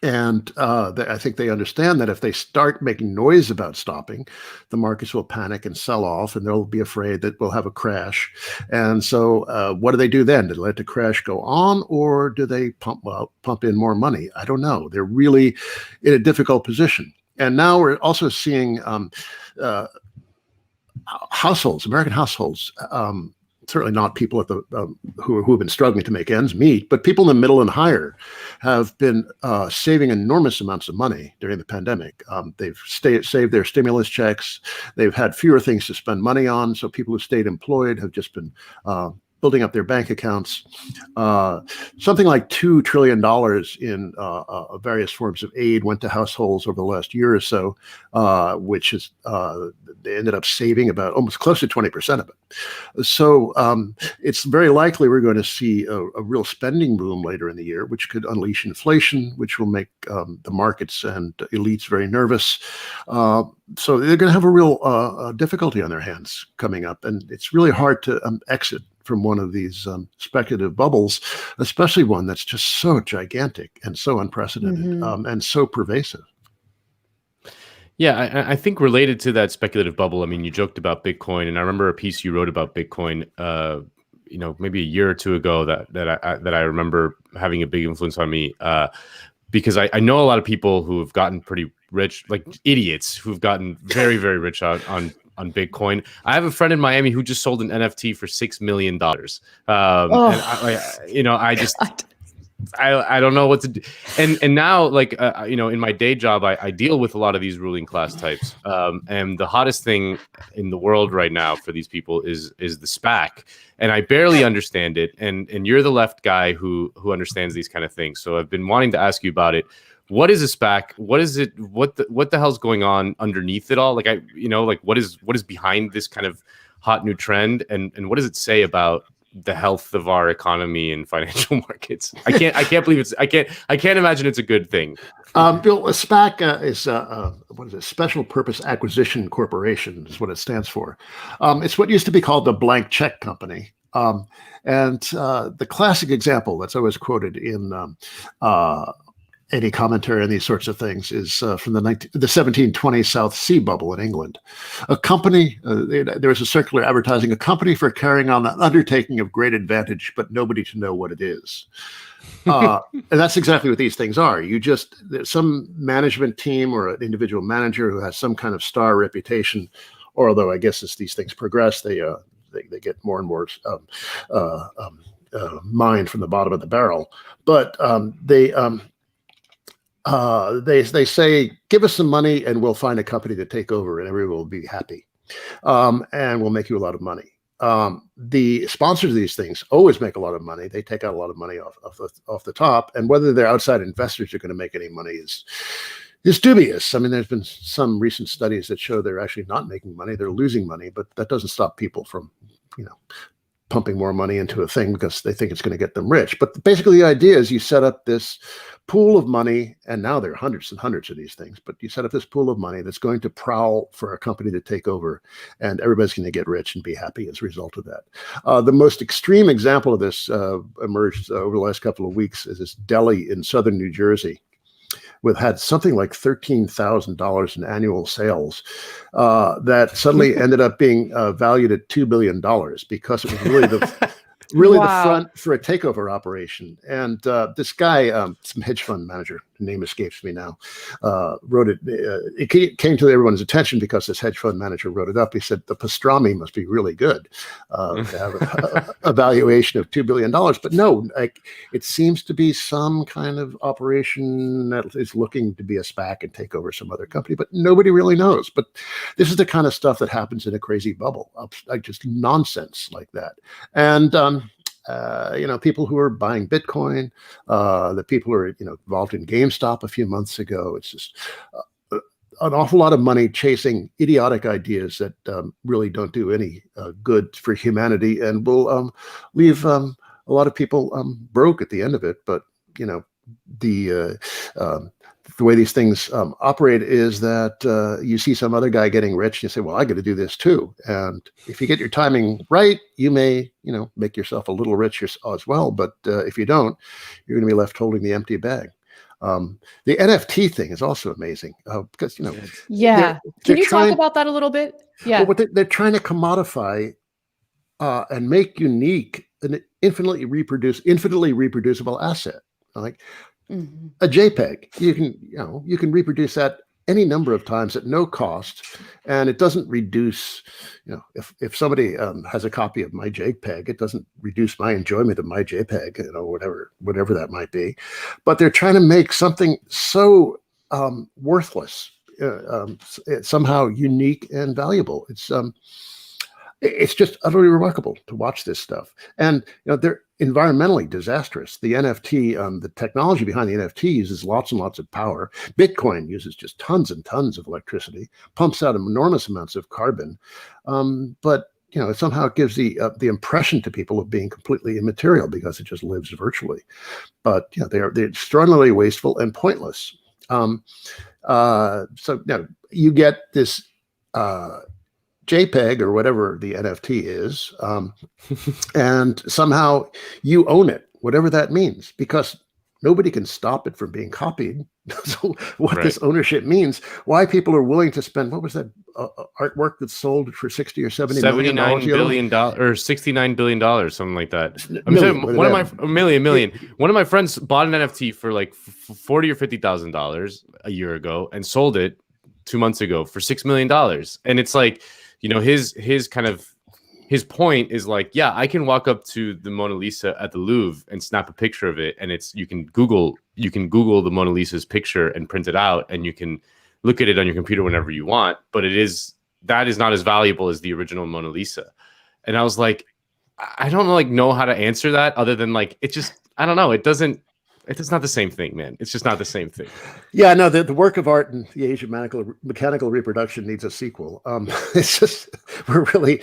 S5: And I think they understand that if they start making noise about stopping, the markets will panic and sell off, and they'll be afraid that we'll have a crash. And so what do they do then? Do they let the crash go on, or do they pump in more money? I don't know. They're really in a difficult position. And now we're also seeing households, American households, certainly not people at the who have been struggling to make ends meet, but people in the middle and higher have been saving enormous amounts of money during the pandemic. They've saved their stimulus checks. They've had fewer things to spend money on. So people who stayed employed have just been building up their bank accounts. Something like $2 trillion in various forms of aid went to households over the last year or so, which is they ended up saving about almost close to 20% of it. So it's very likely we're going to see a real spending boom later in the year, which could unleash inflation, which will make the markets and elites very nervous. So they're going to have a real difficulty on their hands coming up. And it's really hard to exit from one of these speculative bubbles, especially one that's just so gigantic and so unprecedented and so pervasive.
S2: Yeah, I think related to that speculative bubble, I mean, you joked about Bitcoin, and I remember a piece you wrote about Bitcoin, you know, maybe a year or two ago that I remember having a big influence on me, because I know a lot of people who have gotten pretty rich, like idiots who've gotten very, very rich on Bitcoin. I have a friend in Miami who just sold an NFT for $6 million. And I just I don't know what to do. And now, like, in my day job, I deal with a lot of these ruling class types. And the hottest thing in the world right now for these people is the SPAC. And I barely understand it. And you're the left guy who understands these kind of things. So I've been wanting to ask you about it. What is a SPAC? What is it? What the hell's going on underneath it all? Like, what is behind this kind of hot new trend? And what does it say about the health of our economy and financial markets? I can't believe I can't imagine it's a good thing.
S5: Bill, a SPAC is what is it? Special Purpose Acquisition Corporation is what it stands for. It's what used to be called the blank check company. And the classic example that's always quoted in any commentary on these sorts of things is from the 1720 South Sea bubble in England. A company, there was a circular advertising, a company for carrying on an undertaking of great advantage, but nobody to know what it is. And that's exactly what these things are. There's some management team or an individual manager who has some kind of star reputation, or although I guess as these things progress, they get more and more mined from the bottom of the barrel. But they say, give us some money and we'll find a company to take over and everyone will be happy. And we'll make you a lot of money. The sponsors of these things always make a lot of money. They take out a lot of money off the top. And whether their outside investors are going to make any money is dubious. I mean, there's been some recent studies that show they're actually not making money. They're losing money, but that doesn't stop people from, pumping more money into a thing because they think it's going to get them rich. But basically the idea is you set up this pool of money, and now there are hundreds and hundreds of these things, but you set up this pool of money that's going to prowl for a company to take over, and everybody's going to get rich and be happy as a result of that. The most extreme example of this emerged over the last couple of weeks is this deli in southern New Jersey, had something like $13,000 in annual sales that suddenly ended up being valued at $2 billion because it was really the front for a takeover operation. And this guy, some hedge fund manager, the name escapes me now, wrote it. It came to everyone's attention because this hedge fund manager wrote it up. He said the pastrami must be really good to have a valuation of $2 billion. But no, it seems to be some kind of operation that is looking to be a SPAC and take over some other company, but nobody really knows. But this is the kind of stuff that happens in a crazy bubble, like just nonsense like that. And people who are buying Bitcoin, the people who are involved in GameStop a few months ago. It's just an awful lot of money chasing idiotic ideas that really don't do any good for humanity and will leave a lot of people broke at the end of it. But the way these things operate is that you see some other guy getting rich, and you say, well, I got to do this too. And if you get your timing right, you may, make yourself a little rich as well. But if you don't, you're going to be left holding the empty bag. The NFT thing is also amazing because,
S1: Can you talk about that a little bit? Yeah.
S5: Well, they're trying to commodify and make unique an infinitely reproducible asset. Like, a JPEG, you can reproduce that any number of times at no cost, and it doesn't reduce. If somebody has a copy of my JPEG, it doesn't reduce my enjoyment of my JPEG. Whatever that might be. But they're trying to make something so worthless, somehow unique and valuable. It's just utterly remarkable to watch this stuff, and they're environmentally disastrous. The NFT, the technology behind the NFT uses lots and lots of power. Bitcoin uses just tons and tons of electricity, pumps out enormous amounts of carbon, but somehow it gives the impression to people of being completely immaterial because it just lives virtually. But they're extraordinarily wasteful and pointless. So you get this JPEG or whatever the NFT is, and somehow you own it, whatever that means, because nobody can stop it from being copied. So what this ownership means, why people are willing to spend, what was that artwork that sold for $60 or $70 million?
S2: $79 billion or $69 billion, something like that. Million. One of my friends bought an NFT for like $40,000 or $50,000 a year ago and sold it 2 months ago for $6 million. And it's like, his kind of his point is like, yeah, I can walk up to the Mona Lisa at the Louvre and snap a picture of it, and you can Google the Mona Lisa's picture and print it out, and you can look at it on your computer whenever you want. But that is not as valuable as the original Mona Lisa. And I was like, I don't know how to answer that other than like, it just, I don't know. It's not the same thing, man. It's just not the same thing.
S5: Yeah, no, the work of art in the age of mechanical reproduction needs a sequel. It's just, we're really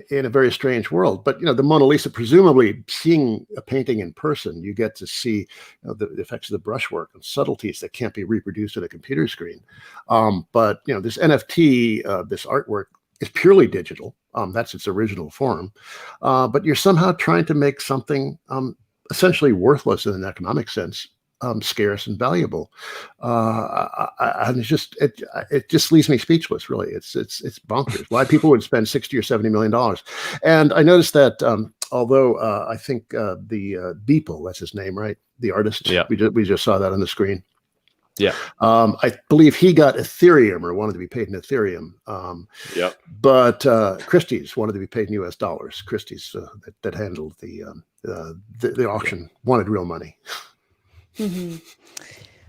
S5: in a very strange world. But, the Mona Lisa, presumably seeing a painting in person, you get to see the effects of the brushwork and subtleties that can't be reproduced on a computer screen. But, this NFT, this artwork, is purely digital. That's its original form. But you're somehow trying to make something essentially worthless in an economic sense, scarce and valuable. And it just leaves me speechless, really. It's bonkers. Why people would spend $60 or $70 million. And I noticed that although I think the Beeple, that's his name, right? The artist,
S2: yeah.
S5: we just saw that on the screen.
S2: Yeah.
S5: I believe he got Ethereum or wanted to be paid in Ethereum.
S2: Yep.
S5: But Christie's wanted to be paid in US dollars. Christie's that handled the auction wanted real money.
S1: Mm-hmm.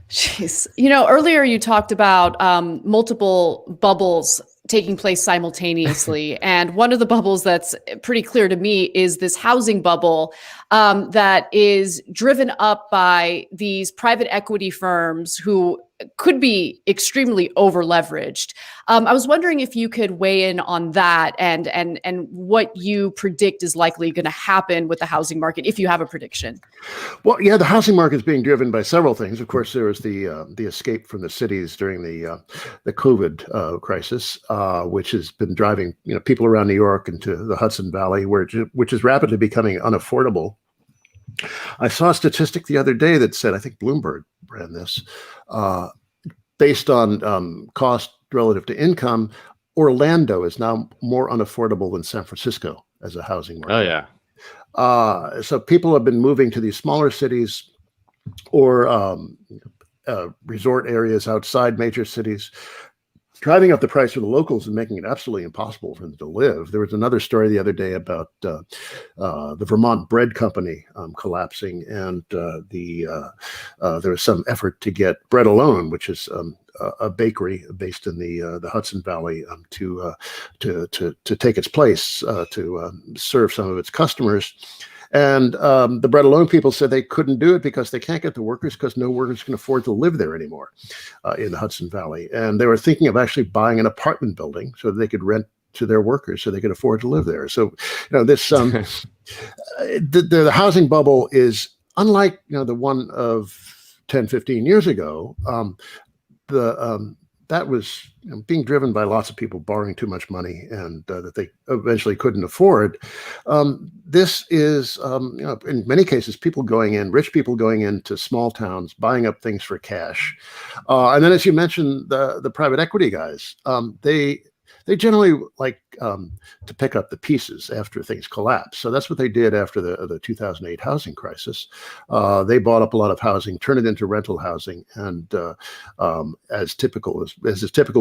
S1: Jeez. Earlier you talked about multiple bubbles taking place simultaneously. And one of the bubbles that's pretty clear to me is this housing bubble that is driven up by these private equity firms who could be extremely over leveraged. I was wondering if you could weigh in on that and what you predict is likely going to happen with the housing market, if you have a prediction.
S5: Well, yeah, the housing market is being driven by several things. Of course, there was the escape from the cities during the COVID crisis, which has been driving people around New York into the Hudson Valley, which is rapidly becoming unaffordable. I saw a statistic the other day that said, I think Bloomberg ran this, based on cost relative to income, Orlando is now more unaffordable than San Francisco as a housing market.
S2: Oh, yeah.
S5: So people have been moving to these smaller cities or resort areas outside major cities, driving up the price for the locals and making it absolutely impossible for them to live. There was another story the other day about the Vermont Bread Company collapsing, and there was some effort to get Bread Alone, which is a bakery based in the Hudson Valley, to take its place, to serve some of its customers. And the Bread Alone people said they couldn't do it because they can't get the workers, because no workers can afford to live there anymore in the Hudson Valley. And they were thinking of actually buying an apartment building so that they could rent to their workers so they could afford to live there. So, this the housing bubble is unlike the one of 10, 15 years ago. That was being driven by lots of people borrowing too much money and that they eventually couldn't afford. This is, in many cases, rich people going into small towns, buying up things for cash. And then, as you mentioned, the private equity guys, they generally like to pick up the pieces after things collapse. So that's what they did after the 2008 housing crisis. They bought up a lot of housing, turned it into rental housing, and as is typical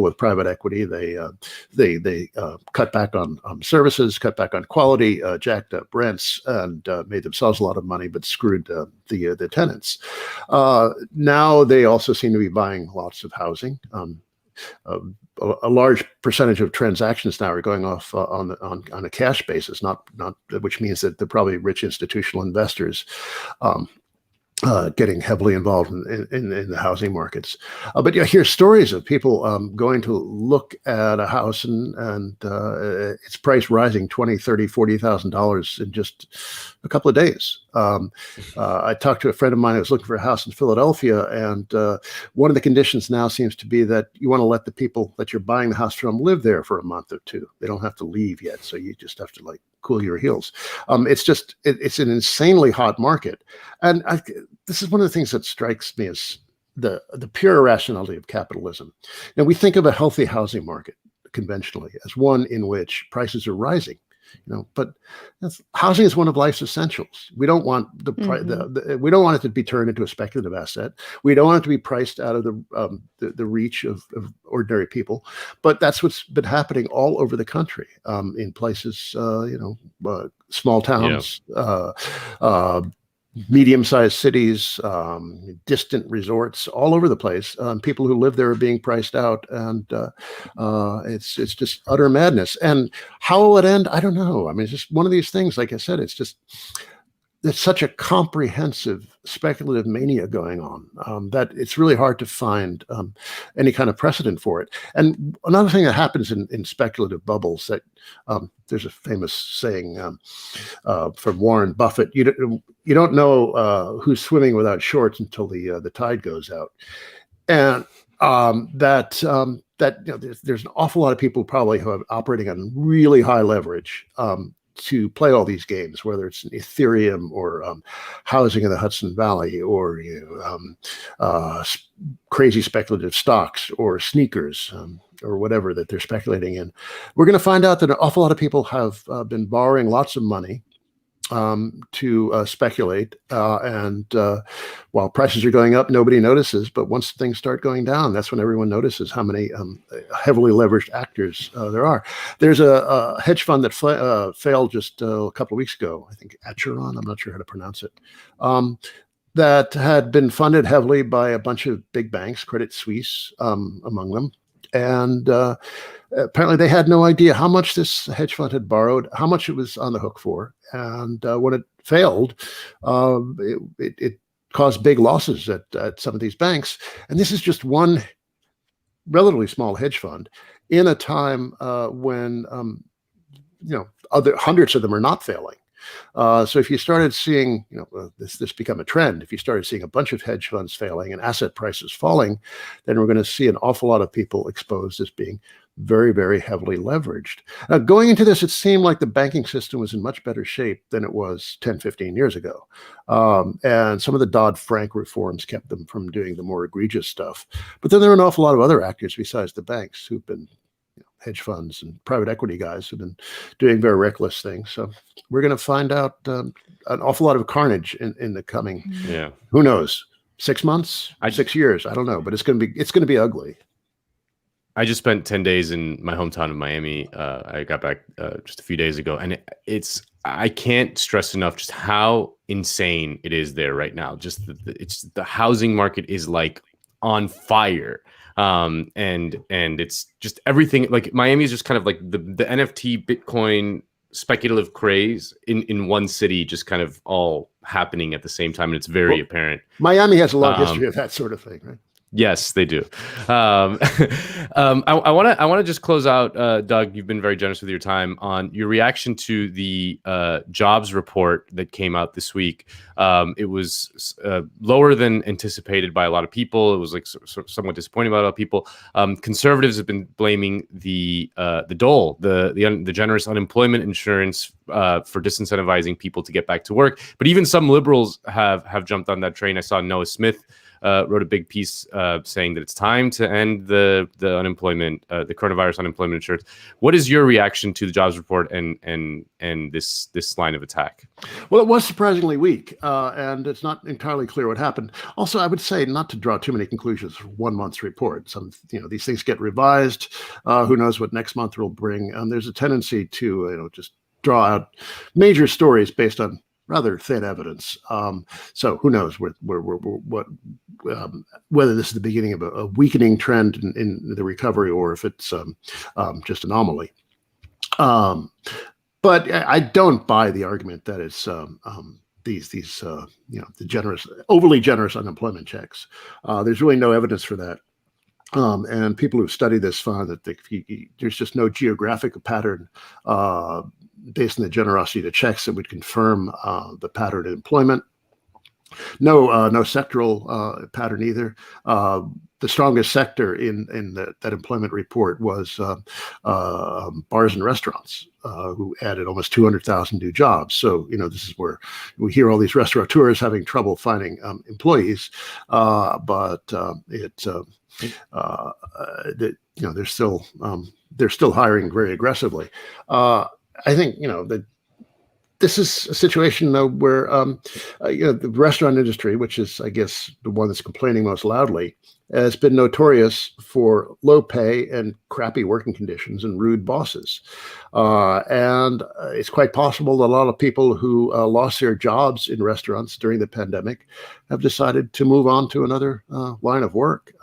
S5: with private equity, they cut back on services, cut back on quality, jacked up rents, and made themselves a lot of money, but screwed the tenants. Now they also seem to be buying lots of housing. A large percentage of transactions now are going off on a cash basis, not which means that they're probably rich institutional investors getting heavily involved in the housing markets. But you hear stories of people going to look at a house and its price rising $20,000, $30,000, $40,000 in just a couple of days. I talked to a friend of mine who was looking for a house in Philadelphia, and one of the conditions now seems to be that you want to let the people that you're buying the house from live there for a month or two. They don't have to leave yet, so you just have to cool your heels. It's an insanely hot market, and this is one of the things that strikes me as the pure irrationality of capitalism. Now, we think of a healthy housing market conventionally as one in which prices are rising. But housing is one of life's essentials. We don't want we don't want it to be turned into a speculative asset. We don't want it to be priced out of the reach of ordinary people. But that's what's been happening all over the country, in places, small towns, medium-sized cities, distant resorts, all over the place. People who live there are being priced out, and it's just utter madness. And how will it end? I don't know. I mean, it's just one of these things. Like I said, it's such a comprehensive speculative mania going on that it's really hard to find any kind of precedent for it. And another thing that happens in speculative bubbles, that there's a famous saying from Warren Buffett: you don't know who's swimming without shorts until the tide goes out. And there's an awful lot of people probably who are operating on really high leverage to play all these games, whether it's Ethereum or housing in the Hudson Valley, or crazy speculative stocks or sneakers, or whatever that they're speculating in. We're going to find out that an awful lot of people have been borrowing lots of money to speculate, and while prices are going up, nobody notices. But once things start going down, that's when everyone notices how many heavily leveraged actors there are. There's a hedge fund that failed just a couple of weeks ago. I think Acheron, I'm not sure how to pronounce it, that had been funded heavily by a bunch of big banks, Credit Suisse among them. And apparently they had no idea how much this hedge fund had borrowed, how much it was on the hook for. And when it failed, it caused big losses at some of these banks. And this is just one relatively small hedge fund in a time when, other hundreds of them are not failing. So if you started seeing, this become a trend, if you started seeing a bunch of hedge funds failing and asset prices falling, then we're going to see an awful lot of people exposed as being very, very heavily leveraged. Now, going into this, it seemed like the banking system was in much better shape than it was 10, 15 years ago. And some of the Dodd-Frank reforms kept them from doing the more egregious stuff. But then there are an awful lot of other actors besides the banks who've been hedge funds and private equity guys who've been doing very reckless things. So we're going to find out an awful lot of carnage in the coming, who knows, 6 months, 6 years, I don't know, but it's going to be ugly.
S2: I just spent 10 days in my hometown of Miami. I got back just a few days ago, and I can't stress enough just how insane it is there right now. Just the housing market is like on fire. And it's just everything. Like Miami is just kind of like the NFT Bitcoin speculative craze in one city, just kind of all happening at the same time, and it's very apparent.
S5: Miami has a long history of that sort of thing, right?
S2: Yes, they do. I want to just close out, Doug. You've been very generous with your time on your reaction to the jobs report that came out this week. It was lower than anticipated by a lot of people. It was like somewhat disappointing by a lot of people. Conservatives have been blaming the dole, the generous unemployment insurance for disincentivizing people to get back to work. But even some liberals have jumped on that train. I saw Noah Smith wrote a big piece saying that it's time to end the unemployment, the coronavirus unemployment insurance. What is your reaction to the jobs report and this line of attack?
S5: Well, it was surprisingly weak, and it's not entirely clear what happened. Also, I would say not to draw too many conclusions from 1 month's report. These things get revised. Who knows what next month will bring? There's a tendency to just draw out major stories based on rather thin evidence. So who knows whether this is the beginning of a weakening trend in the recovery, or if it's just anomaly. But I don't buy the argument that it's the overly generous unemployment checks. There's really no evidence for that. And people who study this find that there's just no geographic pattern based on the generosity of the checks that would confirm the pattern of employment. No sectoral pattern either. The strongest sector in that employment report was bars and restaurants, who added almost 200,000 new jobs. So this is where we hear all these restaurateurs having trouble finding employees, but they're still hiring very aggressively. I think, that this is a situation though where the restaurant industry, which is, I guess, the one that's complaining most loudly, has been notorious for low pay and crappy working conditions and rude bosses. And it's quite possible that a lot of people who lost their jobs in restaurants during the pandemic have decided to move on to another line of work.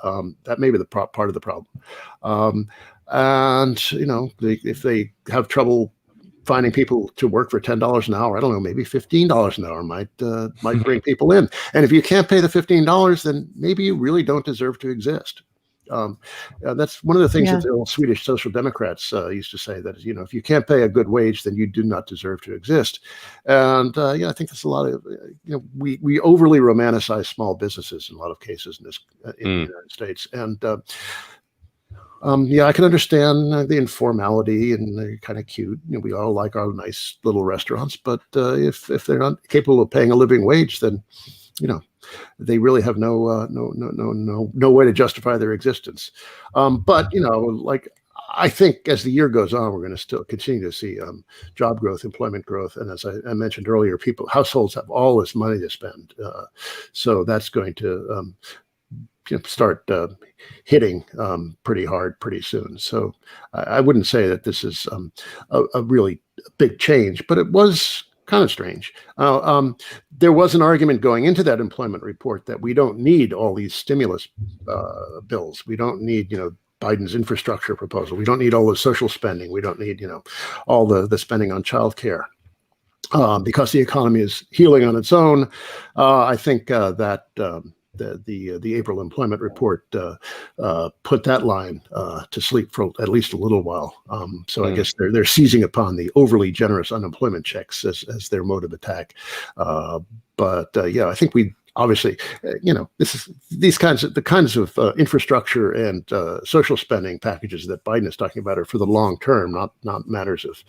S5: That may be the part of the problem. And if they have trouble finding people to work for $10 an hour, I don't know, maybe $15 an hour might bring people in. And if you can't pay the $15, then maybe you really don't deserve to exist. That's one of the things that the old Swedish social democrats used to say, that if you can't pay a good wage, then you do not deserve to exist. And I think there's a lot of we overly romanticize small businesses in a lot of cases in the United States. And I can understand the informality, and they're kind of cute. We all like our nice little restaurants, but if they're not capable of paying a living wage, then they really have no way to justify their existence. But I think as the year goes on, we're going to still continue to see job growth, employment growth, and as I mentioned earlier, households have all this money to spend, so that's going to start hitting pretty hard pretty soon. So I wouldn't say that this is a really big change, but it was kind of strange. There was an argument going into that employment report that we don't need all these stimulus bills. We don't need, Biden's infrastructure proposal. We don't need all the social spending. We don't need, all the spending on childcare. Because the economy is healing on its own. I think that the April employment report put that line to sleep for at least a little while. So I guess they're seizing upon the overly generous unemployment checks as their mode of attack. But I think we obviously, the kinds of infrastructure and social spending packages that Biden is talking about are for the long term, not matters of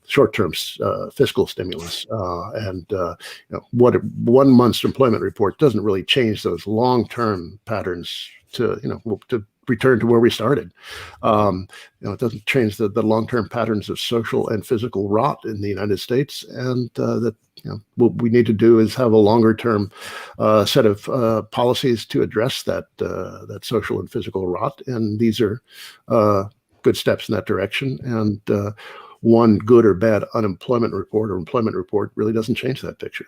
S5: short-term fiscal stimulus. What 1 month's employment report doesn't really change those long-term patterns to return to where we started. It doesn't change the long-term patterns of social and physical rot in the United States, and what we need to do is have a longer-term set of policies to address that social and physical rot, and these are good steps in that direction. And one good or bad unemployment report or employment report really doesn't change that picture.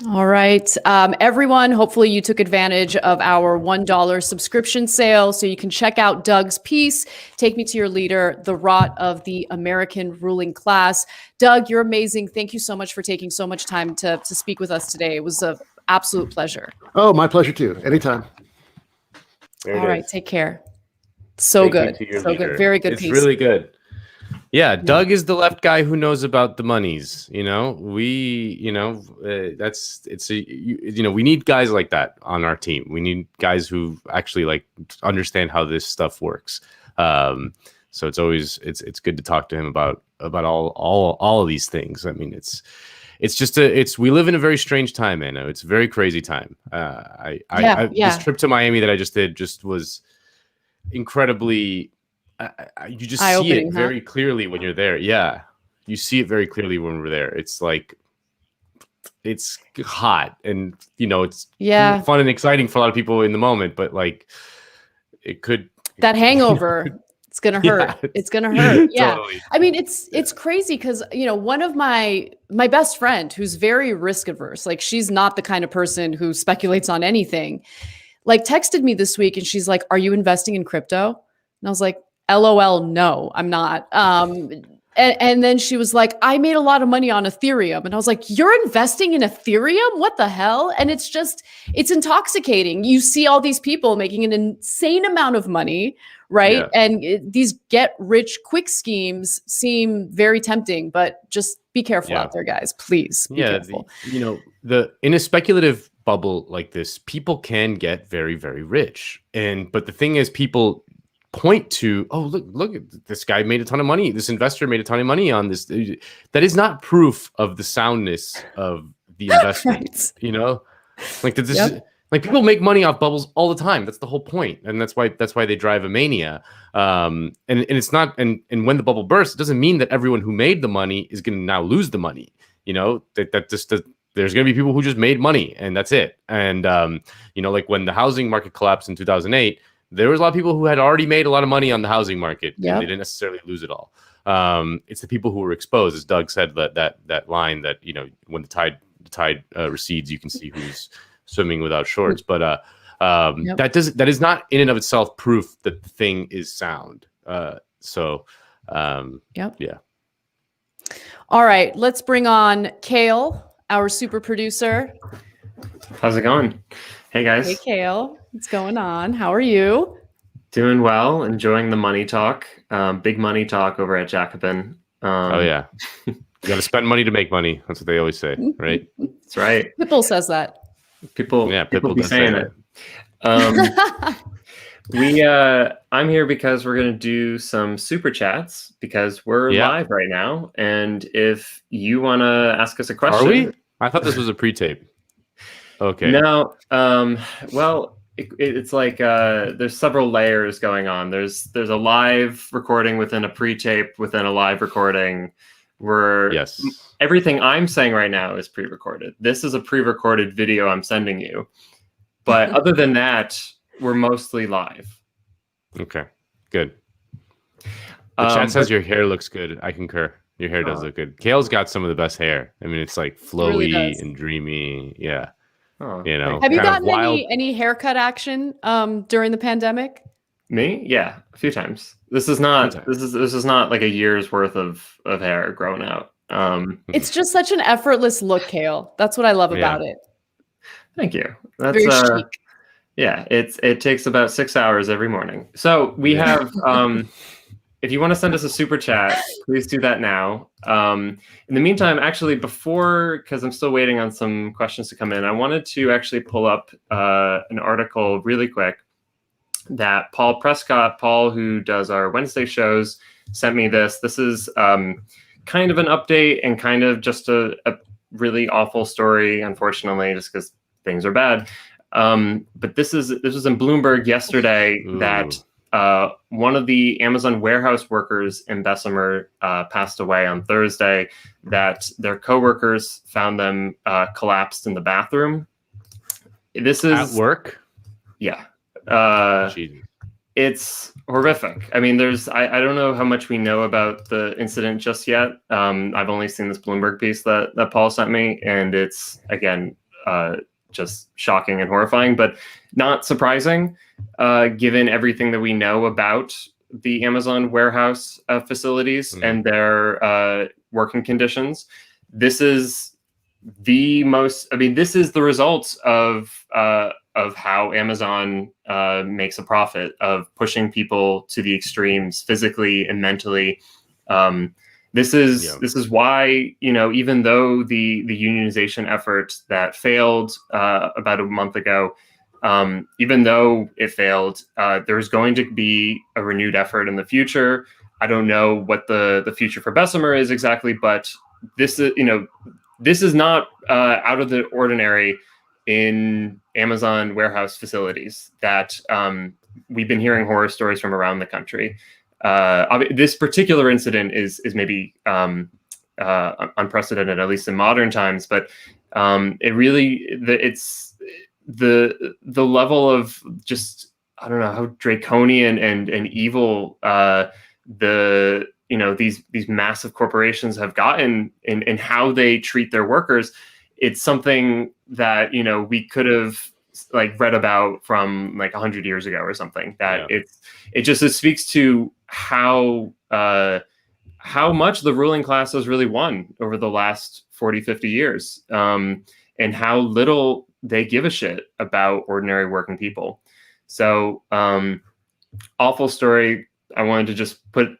S1: All right. Everyone, hopefully you took advantage of our $1 subscription sale so you can check out Doug's piece, Take Me to Your Leader, The Rot of the American Ruling Class. Doug, you're amazing. Thank you so much for taking so much time to speak with us today. It was an absolute pleasure.
S5: Oh, my pleasure too. Anytime.
S1: All right. Take care. So good. So good. Very good piece.
S2: It's really good. Yeah, Doug is the left guy who knows about the monies. We need guys like that on our team. We need guys who actually understand how this stuff works. So it's always it's good to talk to him about all of these things. I mean, we live in a very strange time, Anna. It's a very crazy time. This trip to Miami that I just did was incredibly. You just see it very clearly when you're there. Yeah, you see it very clearly when we're there. It's it's hot, and it's fun and exciting for a lot of people in the moment. But it could
S1: that hangover. It's gonna hurt.
S2: Yeah.
S1: It's gonna hurt. Yeah.
S2: Totally.
S1: I mean, it's crazy because one of my best friend who's very risk averse. She's not the kind of person who speculates on anything. Texted me this week, and she's like, "Are you investing in crypto?" And I was like, LOL, no, I'm not. And then she was like, I made a lot of money on Ethereum. And I was like, you're investing in Ethereum? What the hell? And it's intoxicating. You see all these people making an insane amount of money, right? Yeah. And these get rich quick schemes seem very tempting, but just be careful out there, guys. Please be careful.
S2: In a speculative bubble like this, people can get very, very rich. But the thing is, people point to, oh, look, this guy made a ton of money. This investor made a ton of money on this. That is not proof of the soundness of the investment. Right. Like, people make money off bubbles all the time. That's the whole point, and that's why they drive a mania. And it's not. And when the bubble bursts, it doesn't mean that everyone who made the money is going to now lose the money. You know, there's going to be people who just made money, and that's it. And you know, like when the housing market collapsed in 2008, there was a lot of people who had already made a lot of money on the housing market, and they didn't necessarily lose it all. It's the people who were exposed, as Doug said, that line that, you know, when the tide recedes, you can see who's swimming without shorts. But that is not in and of itself proof that the thing is sound. Yeah.
S1: All right, let's bring on Kale, our super producer.
S7: How's it going? Hey guys.
S1: Hey Kale, what's going on? How are you?
S7: Doing well, enjoying the money talk. Big money talk over at Jacobin.
S2: Oh yeah. You got to spend money to make money. That's what they always say, right?
S7: That's right.
S1: Pitbull says that.
S7: People be saying it. I'm here because we're going to do some super chats because we're live right now. And if you want to ask us a question.
S2: Are we? I thought this was a pre-tape. Okay.
S7: No. Well, it's like there's several layers going on. There's a live recording within a pre-tape within a live recording. Everything I'm saying right now is pre-recorded. This is a pre-recorded video I'm sending you. But other than that, we're mostly live.
S2: Okay, good. The chat says your hair looks good. I concur. Your hair does look good. Kale's got some of the best hair. I mean, it's like flowy and dreamy. Yeah. You know.
S1: Have you gotten any haircut action during the pandemic?
S7: Me? Yeah, a few times. This is not like a year's worth of hair growing out.
S1: It's just such an effortless look, Kale. That's what I love about it.
S7: Thank you. That's
S1: very chic.
S7: Yeah, it takes about 6 hours every morning. So we have if you want to send us a super chat, please do that now. In the meantime, actually, because I'm still waiting on some questions to come in, I wanted to actually pull up an article really quick that Paul Prescott, who does our Wednesday shows, sent me this. This is kind of an update and kind of just a really awful story, unfortunately, just because things are bad. But this was in Bloomberg yesterday that one of the Amazon warehouse workers in Bessemer passed away on Thursday, that their coworkers found them collapsed in the bathroom. This is
S2: at work?
S7: Yeah. It's horrific. I mean, I don't know how much we know about the incident just yet. I've only seen this Bloomberg piece that Paul sent me, and it's, again, just shocking and horrifying, but not surprising, given everything that we know about the Amazon warehouse facilities and their working conditions. This is this is the results of how Amazon makes a profit of pushing people to the extremes physically and mentally. This is why, even though the unionization effort that failed about a month ago, even though it failed, there's going to be a renewed effort in the future. I don't know what the future for Bessemer is exactly, but this is not out of the ordinary in Amazon warehouse facilities that we've been hearing horror stories from around the country. This particular incident is maybe unprecedented, at least in modern times, but it's the level of just, I don't know, how draconian and evil these massive corporations have gotten in how they treat their workers. It's something that, we could have read about from 100 years ago or something. It speaks to how much the ruling class has really won over the last 40, 50 years, and how little they give a shit about ordinary working people. So awful story. I wanted to just put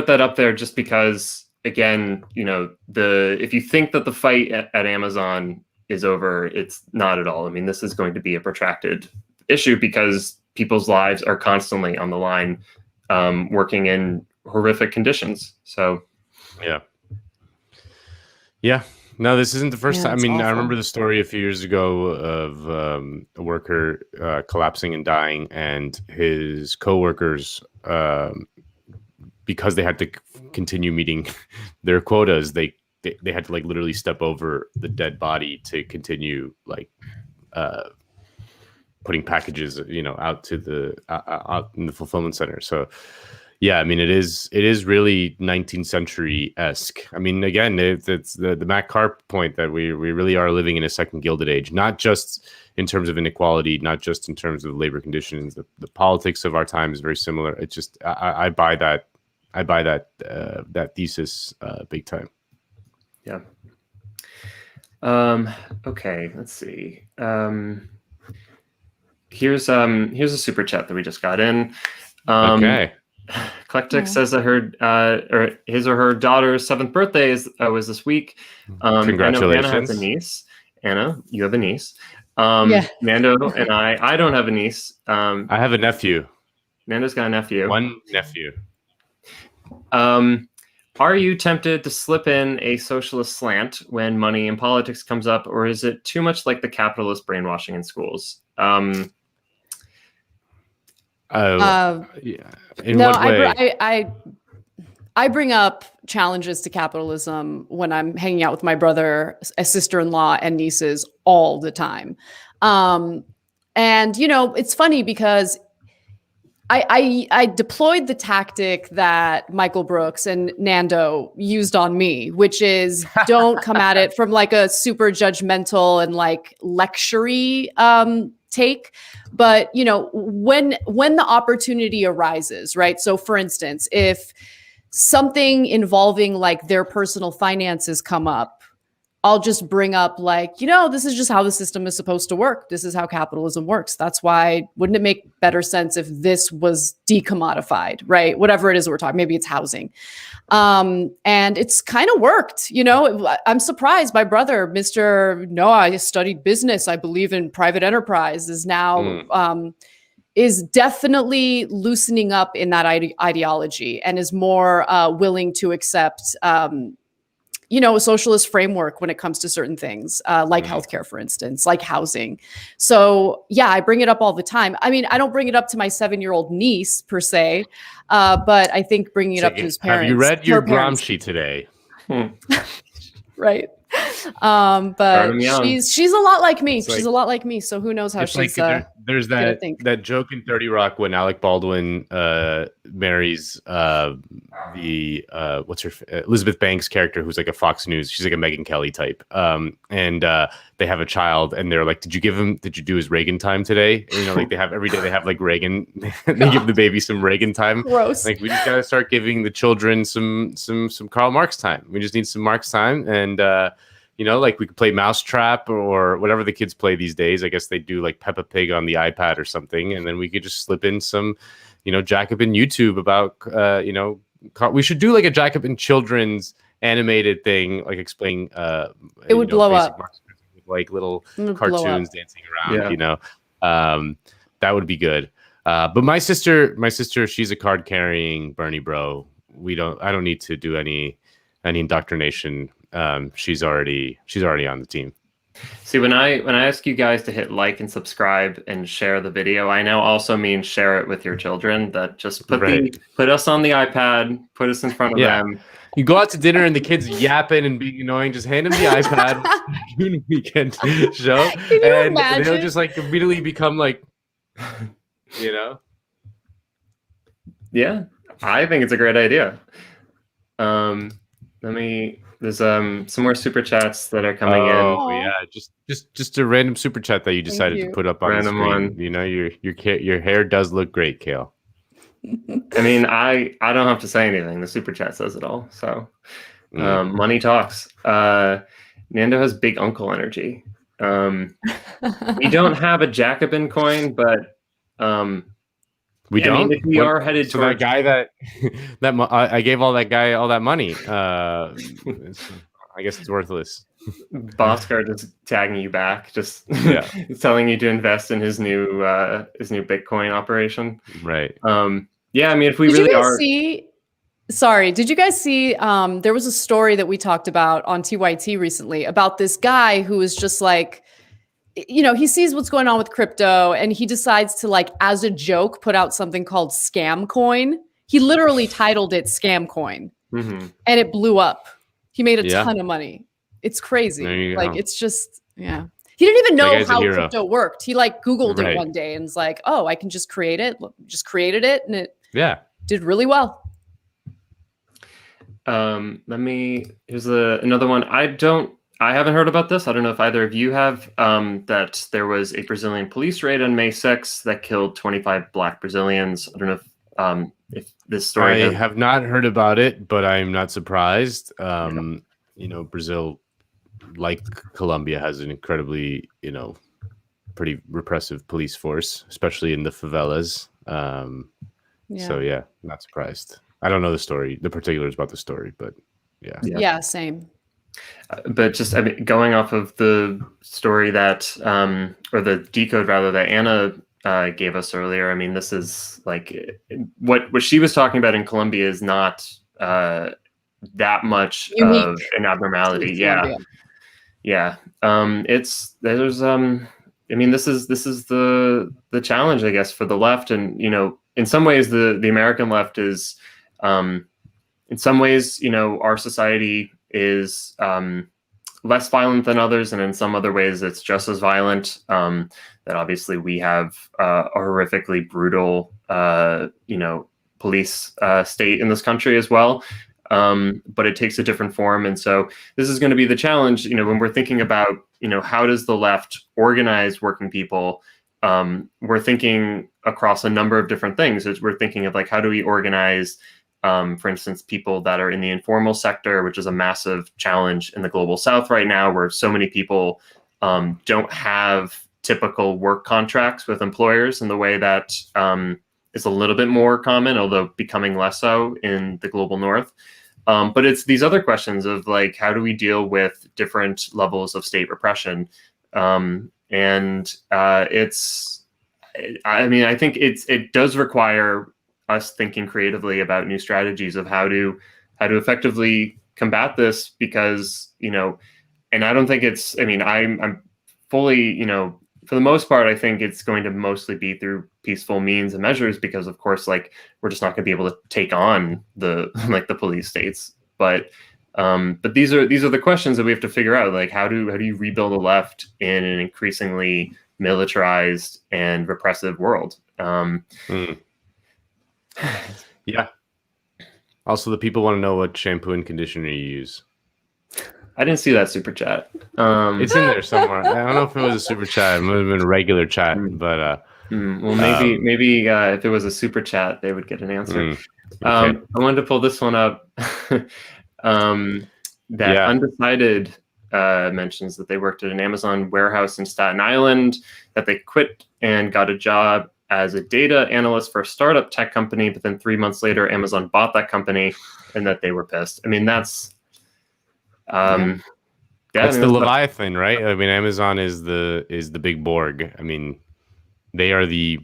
S7: that up there just because, again, if you think that the fight at Amazon is over, it's not at all. I mean, this is going to be a protracted issue because people's lives are constantly on the line, working in horrific conditions. So,
S2: yeah. No, this isn't the first
S1: Yeah,
S2: time. I
S1: it's
S2: mean, I
S1: awful.
S2: remember the story a few years ago of a worker collapsing and dying, and his coworkers, because they had to continue meeting their quotas, they had to like literally step over the dead body to continue like putting packages, out to the out in the fulfillment center. So yeah, I mean, it is really 19th century-esque. I mean, again, it's the Matt Carr point that we really are living in a second Gilded Age, not just in terms of inequality, not just in terms of labor conditions. The politics of our time is very similar. It's just I buy that. I buy that thesis big time.
S7: Yeah. Okay, let's see. Here's a super chat that we just got in.
S2: Okay.
S7: Eclectic says that or his or her daughter's 7th birthday was this week.
S2: Congratulations.
S7: I know Anna has a niece. Anna, you have a niece.
S1: Yeah.
S7: Nando and I don't have a niece.
S2: I have a nephew.
S7: Nando's got a nephew.
S2: One nephew.
S7: Are you tempted to slip in a socialist slant when money in politics comes up, or is it too much like the capitalist brainwashing in schools?
S2: Yeah. In
S1: No,
S2: what way?
S1: I bring up challenges to capitalism when I'm hanging out with my brother, a sister-in-law, and nieces all the time. And it's funny because I deployed the tactic that Michael Brooks and Nando used on me, which is don't come at it from like a super judgmental and like lectury take. But when the opportunity arises, right? So for instance, if something involving like their personal finances come up, I'll just bring up like, this is just how the system is supposed to work. This is how capitalism works. That's why, wouldn't it make better sense if this was decommodified, right? Whatever it is we're talking, maybe it's housing. And it's kind of worked, I'm surprised. My brother, No, I studied business. I believe in private enterprise is now, is definitely loosening up in that ideology and is more willing to accept, a socialist framework when it comes to certain things, like healthcare, for instance, like housing. So yeah, I bring it up all the time. I mean, I don't bring it up to my 7-year-old niece per se, but I think bringing it up to his parents.
S2: Have you read your Gramsci today?
S1: Right. But she's a lot like me. She's a lot like me. So who knows how she's
S2: there's that joke in 30 Rock when Alec Baldwin marries Elizabeth Banks character, who's like a Fox News. She's like a Megyn Kelly type. And they have a child, and they're like, did you do his Reagan time today? And, like they have every day they have like Reagan. They give the baby some Reagan time.
S1: Gross.
S2: Like we just gotta start giving the children some Karl Marx time. We just need some Marx time, and like we could play Mousetrap or whatever the kids play these days. I guess they do like Peppa Pig on the iPad or something. And then we could just slip in some, Jacobin YouTube about, we should do like a Jacobin children's animated thing, like explain,
S1: it would blow up.
S2: With, like little cartoons dancing around, that would be good. But my sister, she's a card carrying Bernie bro. I don't need to do any indoctrination. She's already on the team.
S7: See, when I ask you guys to hit like and subscribe and share the video, I now also mean share it with your children. That just put us on the iPad, put us in front of them.
S2: You go out to dinner and the kids yapping and being annoying. Just hand them the iPad, weekend show, and they'll just like immediately become like,
S7: Yeah, I think it's a great idea. There's some more super chats that are coming in.
S2: Oh yeah, just a random super chat that you decided to put up on
S7: Random
S2: the screen.
S7: one.
S2: Your hair does look great, Kale.
S7: I mean, I don't have to say anything. The super chat says it all. So money talks. Nando has big uncle energy. We don't have a Jacobin coin, but
S2: we don't.
S7: I mean, if we are headed
S2: to
S7: towards
S2: that guy that I gave all that guy all that money. I guess it's worthless.
S7: Boscar just tagging you back, just telling you to invest in his new Bitcoin operation.
S2: Right.
S7: Yeah, I mean, if we
S1: Did
S7: really
S1: you guys
S7: are.
S1: see Sorry, did you guys see, there was a story that we talked about on TYT recently about this guy who is just like, he sees what's going on with crypto and he decides to, like, as a joke, put out something called Scam Coin. He literally titled it Scam Coin, and it blew up. He made a ton of money. It's crazy. Like, it's just, yeah. He didn't even know how crypto worked. He, like, Googled it one day and was like, oh, I can just create it. Just created it, and it did really well.
S7: Here's another one. I haven't heard about this. I don't know if either of you have, that there was a Brazilian police raid on May 6th that killed 25 Black Brazilians. I don't know if this story.
S2: I have not heard about it, but I'm not surprised. Brazil, like Colombia, has an incredibly, pretty repressive police force, especially in the favelas. So yeah, not surprised. I don't know the particulars about the story, but yeah.
S1: Yeah, same.
S7: But just, going off of the story that, or the decode rather, that Anna gave us earlier, this is like what she was talking about in Colombia is not that much unique of an abnormality. Yeah. This is the challenge, I guess, for the left, and in some ways the American left is, in some ways, our society is less violent than others, and in some other ways it's just as violent. That obviously we have a horrifically brutal, police state in this country as well. But it takes a different form, and so this is going to be the challenge. When we're thinking about, how does the left organize working people? We're thinking across a number of different things. We're thinking of, like, how do we organize, for instance, people that are in the informal sector, which is a massive challenge in the global South right now, where so many people don't have typical work contracts with employers in the way that is a little bit more common, although becoming less so in the global North. But it's these other questions of, like, how do we deal with different levels of state repression? I think it does require us thinking creatively about new strategies of how to effectively combat this, because, and I don't think it's, I'm fully, for the most part, I think it's going to mostly be through peaceful means and measures, because of course, like, we're just not going to be able to take on the police states. But these are the questions that we have to figure out. Like, how do you rebuild the left in an increasingly militarized and repressive world?
S2: Yeah. Also, the people want to know what shampoo and conditioner you use.
S7: I didn't see that super chat.
S2: It's in there somewhere. I don't know if it was a super chat. It might have been a regular chat, but
S7: well, maybe if it was a super chat, they would get an answer.
S2: Okay.
S7: I wanted to pull this one up. Undecided mentions that they worked at an Amazon warehouse in Staten Island, that they quit and got a job as a data analyst for a startup tech company, but then 3 months later, Amazon bought that company, and that they were pissed. That's
S2: that's the Leviathan, right? Amazon is the big Borg. They are the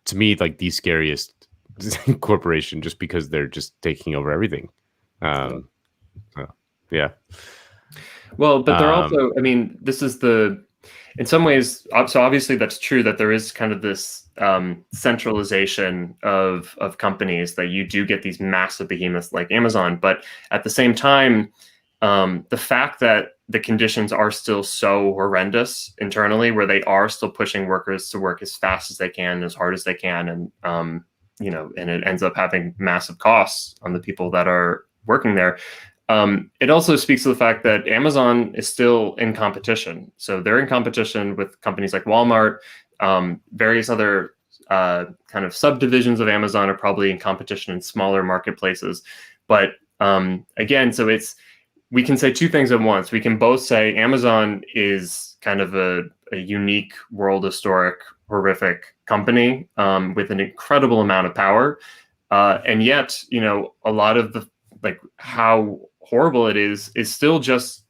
S2: to me, like, the scariest corporation, just because they're just taking over everything. Yeah.
S7: Well, but they're also, this is in some ways, so obviously that's true, that there is kind of this centralization of companies, that you do get these massive behemoths like Amazon. But at the same time, the fact that the conditions are still so horrendous internally, where they are still pushing workers to work as fast as they can, as hard as they can, and and it ends up having massive costs on the people that are working there. It also speaks to the fact that Amazon is still in competition. So they're in competition with companies like Walmart. Various other kind of subdivisions of Amazon are probably in competition in smaller marketplaces. But again, so we can say two things at once. We can both say Amazon is kind of a unique, world historic, horrific company with an incredible amount of power. And yet, a lot of the, like, how horrible it is still just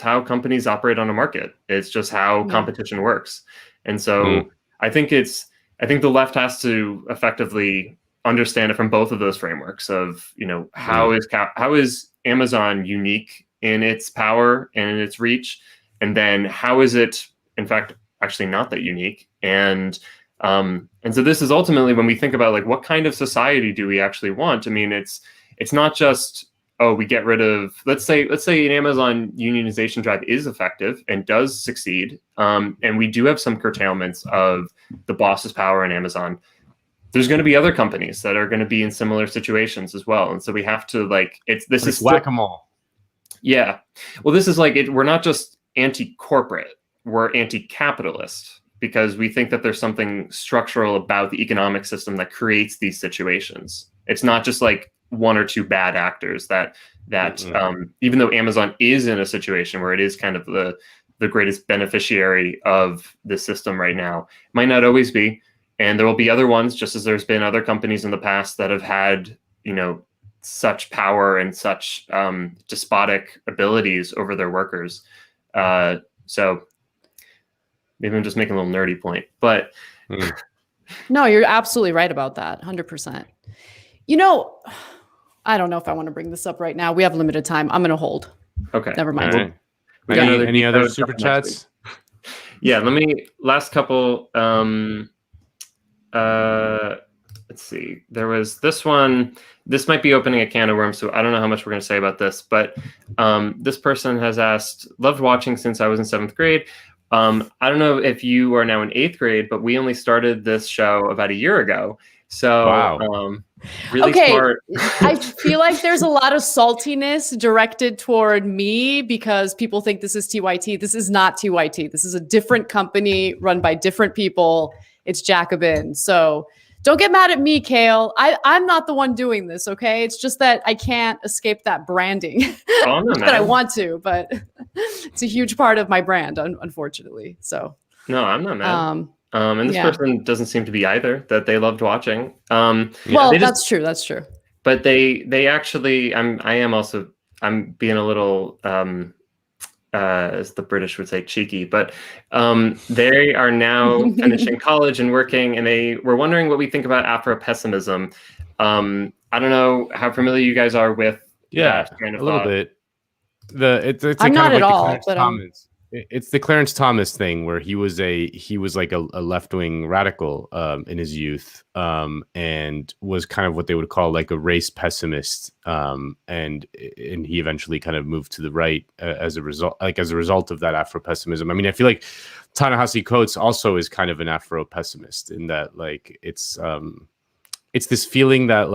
S7: how companies operate on a market. It's just how competition works. And so I think the left has to effectively understand it from both of those frameworks of, how is Amazon unique in its power and in its reach, and then how is it in fact actually not that unique? And so this is ultimately when we think about like what kind of society do we actually want. I mean, it's not just, oh, we get rid of, let's say an Amazon unionization drive is effective and does succeed, and we do have some curtailments of the boss's power in Amazon. There's going to be other companies that are going to be in similar situations as well, and so we have to this is
S2: whack-a-mole.
S7: Yeah, well, this is we're not just anti-corporate, we're anti-capitalist, because we think that there's something structural about the economic system that creates these situations. It's not just like one or two bad actors that even though Amazon is in a situation where it is kind of the greatest beneficiary of the system right now, might not always be. And there will be other ones, just as there's been other companies in the past that have had, such power and such despotic abilities over their workers. So maybe I'm just making a little nerdy point, but
S1: No, you're absolutely right about that. 100%. I don't know if I want to bring this up right now. We have limited time. I'm going to hold.
S7: Okay.
S1: Never mind.
S2: Right. Any other super chats?
S7: Yeah, last couple. Let's see. There was this one. This might be opening a can of worms, so I don't know how much we're going to say about this, but this person has asked, loved watching since I was in 7th grade. I don't know if you are now in 8th grade, but we only started this show about a year ago. So,
S2: wow.
S7: Really smart.
S1: I feel like there's a lot of saltiness directed toward me because people think this is TYT. This is not TYT. This is a different company run by different people. It's Jacobin. So don't get mad at me, Kale. I'm not the one doing this, okay? It's just that I can't escape that branding.
S7: Oh, no,
S1: that I want to, but it's a huge part of my brand, unfortunately. So
S7: no, I'm not mad. And this person doesn't seem to be either, that they loved watching.
S1: Well, that's true. That's true.
S7: But they actually, I'm being a little, as the British would say, cheeky, but they are now finishing college and working, and they were wondering what we think about Afro-Pessimism. I don't know how familiar you guys are with that kind of
S2: a little bit. It's
S1: I'm not at all,
S2: but it's the Clarence Thomas thing where he was like a left-wing radical in his youth, and was kind of what they would call like a race pessimist, and he eventually kind of moved to the right as a result of that Afro-pessimism. I mean, I feel like Ta-Nehisi Coates also is kind of an Afro-pessimist in that it's this feeling that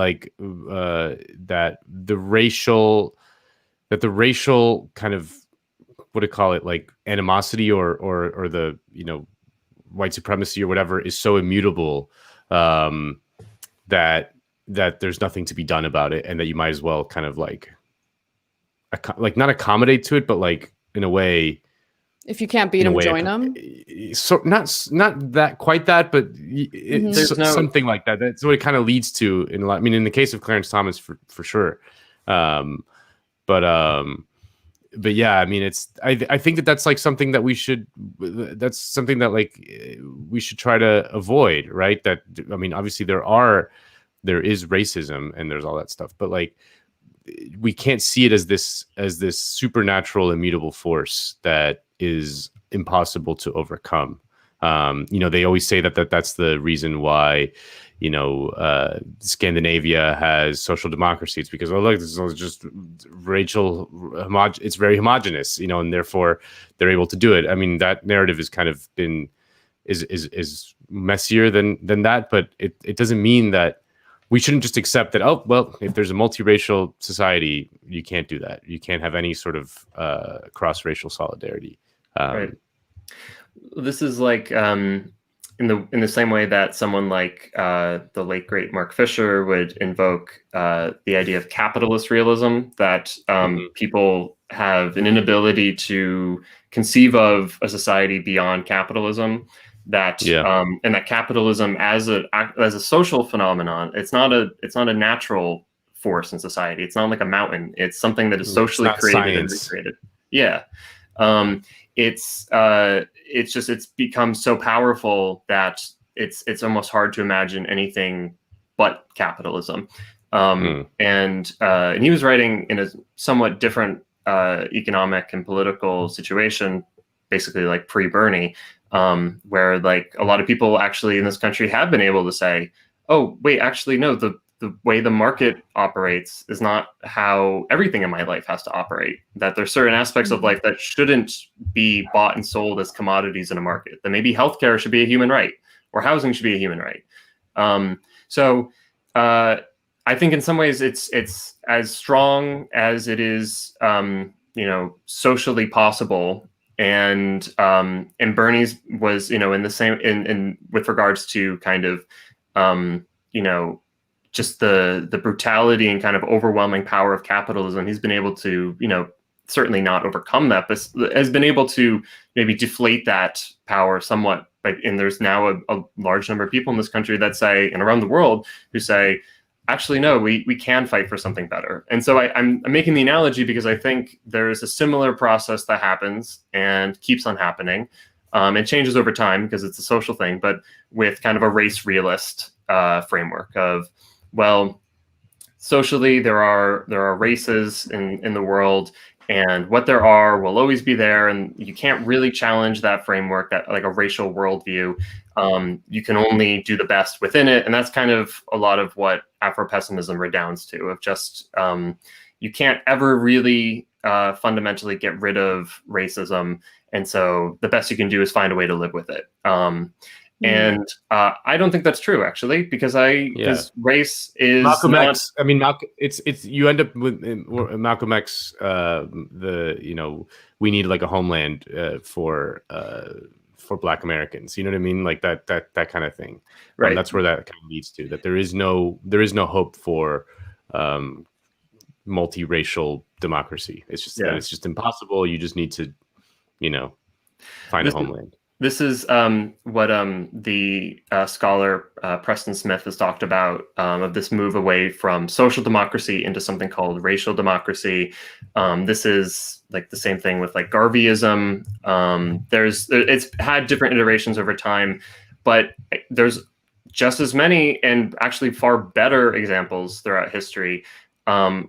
S2: that the racial kind of, what do you call it, like animosity or the white supremacy or whatever is so immutable that there's nothing to be done about it, and that you might as well kind of like not accommodate to it, but like in a way,
S1: if you can't beat them, join them.
S2: So not that quite that, but something like that. That's what it kind of leads to in a lot. I mean, in the case of Clarence Thomas, for sure. But yeah, I mean, I think that's like something that we should try to avoid, right? That, I mean, obviously there is racism and there's all that stuff, but like we can't see it as this supernatural immutable force that is impossible to overcome. They always say that's the reason why Scandinavia has social democracy. It's because, look, this is just racial it's very homogenous, and therefore they're able to do it. I mean, that narrative is kind of is messier than that, but it doesn't mean that we shouldn't just accept that, oh, well, if there's a multiracial society, you can't do that. You can't have any sort of cross-racial solidarity.
S7: Right. This is like in the same way that someone like the late great Mark Fisher would invoke the idea of capitalist realism, that people have an inability to conceive of a society beyond capitalism, that and that capitalism as a social phenomenon, it's not a natural force in society. It's not like a mountain. It's something that is socially created and recreated. Yeah. It's become so powerful that it's almost hard to imagine anything but capitalism. And he was writing in a somewhat different economic and political situation, basically like pre-Bernie, where like a lot of people actually in this country have been able to say, oh, wait, actually, no, the way the market operates is not how everything in my life has to operate. That there's certain aspects of life that shouldn't be bought and sold as commodities in a market. That maybe healthcare should be a human right, or housing should be a human right. So I think in some ways it's as strong as it is, socially possible. And Bernie's was, in the same in with regards to kind of, just the brutality and kind of overwhelming power of capitalism. He's been able to, certainly not overcome that, but has been able to maybe deflate that power somewhat. And there's now a large number of people in this country that say, and around the world, who say, actually, no, we can fight for something better. And so I'm making the analogy because I think there's a similar process that happens and keeps on happening. It changes over time because it's a social thing, but with kind of a race realist framework of, well, socially there are races in the world, and what there are will always be there, and you can't really challenge that framework, that like a racial worldview. You can only do the best within it, and that's kind of a lot of what Afro-Pessimism redounds to, of just you can't ever really fundamentally get rid of racism, and so the best you can do is find a way to live with it. And I don't think that's true, actually, because race is
S2: Malcolm
S7: not...
S2: X. I mean, it's you end up with Malcolm X. We need like a homeland for Black Americans. You know what I mean? Like that kind of thing.
S7: Right.
S2: That's where that kind of leads to. That there is no hope for multiracial democracy. It's just that it's just impossible. You just need to, find a homeland.
S7: This is what the scholar Preston Smith has talked about, of this move away from social democracy into something called racial democracy. This is like the same thing with like Garveyism. It's had different iterations over time, but there's just as many and actually far better examples throughout history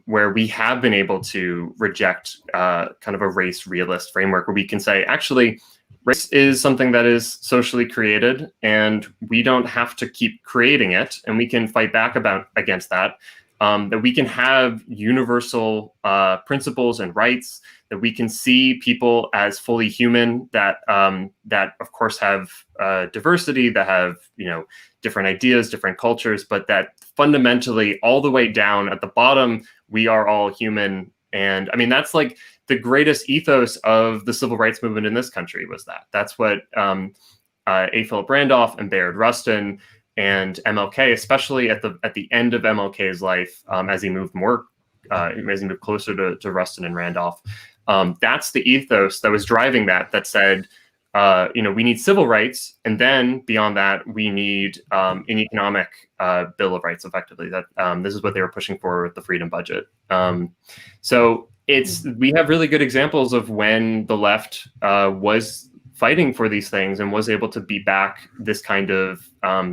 S7: where we have been able to reject kind of a race realist framework, where we can say, actually, race is something that is socially created, and we don't have to keep creating it, and we can fight back against that. That we can have universal principles and rights. That we can see people as fully human. That of course have diversity. That have different ideas, different cultures, but that fundamentally, all the way down at the bottom, we are all human. And I mean, that's like the greatest ethos of the civil rights movement in this country was that. That's what A. Philip Randolph and Bayard Rustin and MLK, especially at the end of MLK's life, as he moved closer to Rustin and Randolph. That's the ethos that was driving that said, we need civil rights, and then beyond that, we need an economic Bill of Rights, effectively. That this is what they were pushing for with the Freedom Budget. So we have really good examples of when the left was fighting for these things and was able to beat back this kind of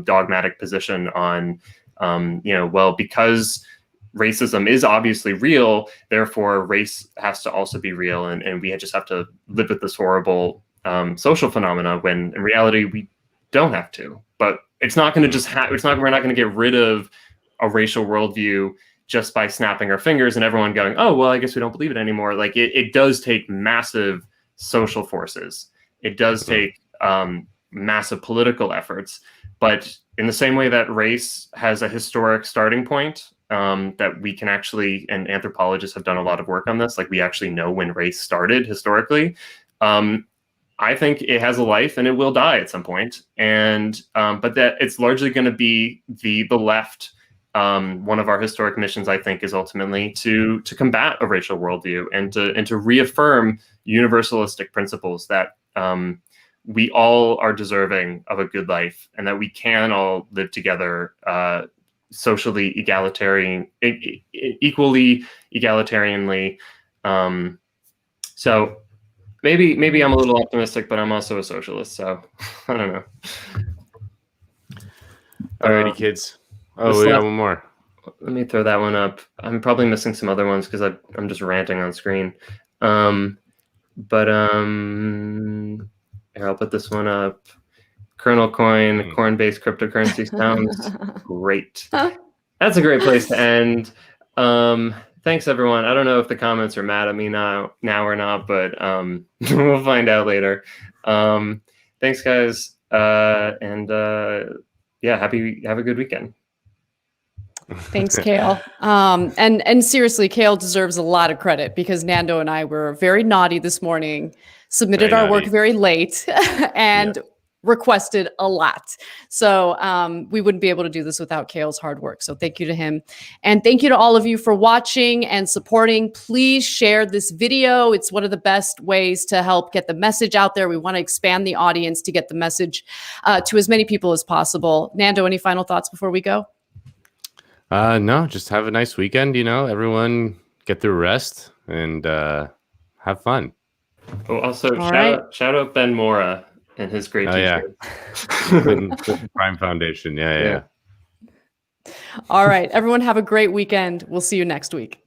S7: dogmatic position on, because racism is obviously real, therefore race has to also be real, and we just have to live with this horrible social phenomena, when in reality we don't have to. But it's not going to just we're not going to get rid of a racial worldview just by snapping our fingers and everyone going, oh, well, I guess we don't believe it anymore. Like it does take massive social forces. It does take massive political efforts. But in the same way that race has a historic starting point, that we can actually, and anthropologists have done a lot of work on this, like we actually know when race started historically. I think it has a life and it will die at some point. And but that it's largely going to be the left. One of our historic missions, I think, is ultimately to combat a racial worldview and to reaffirm universalistic principles that we all are deserving of a good life, and that we can all live together socially equally egalitarianly. So maybe I'm a little optimistic, but I'm also a socialist, so I don't know.
S2: Alrighty, kids. Oh, we got one more.
S7: Let me throw that one up. I'm probably missing some other ones because I'm just ranting on screen. Here, I'll put this one up. Kernel Coin, corn-based cryptocurrency sounds great. That's a great place to end. Thanks, everyone. I don't know if the comments are mad at me now or not, but we'll find out later. Thanks, guys. Yeah, have a good weekend.
S1: Thanks, Kale. And seriously, Kale deserves a lot of credit because Nando and I were very naughty this morning, submitted
S2: Very
S1: our work
S2: naughty.
S1: very late, and requested a lot. So we wouldn't be able to do this without Kale's hard work. So thank you to him. And thank you to all of you for watching and supporting. Please share this video. It's one of the best ways to help get the message out there. We want to expand the audience to get the message to as many people as possible. Nando, any final thoughts before we go?
S2: No, just have a nice weekend. Everyone get their rest and have fun.
S7: Oh, also shout out Ben Mora and his great teacher.
S2: The Prime Foundation. Yeah.
S1: All right, everyone have a great weekend. We'll see you next week.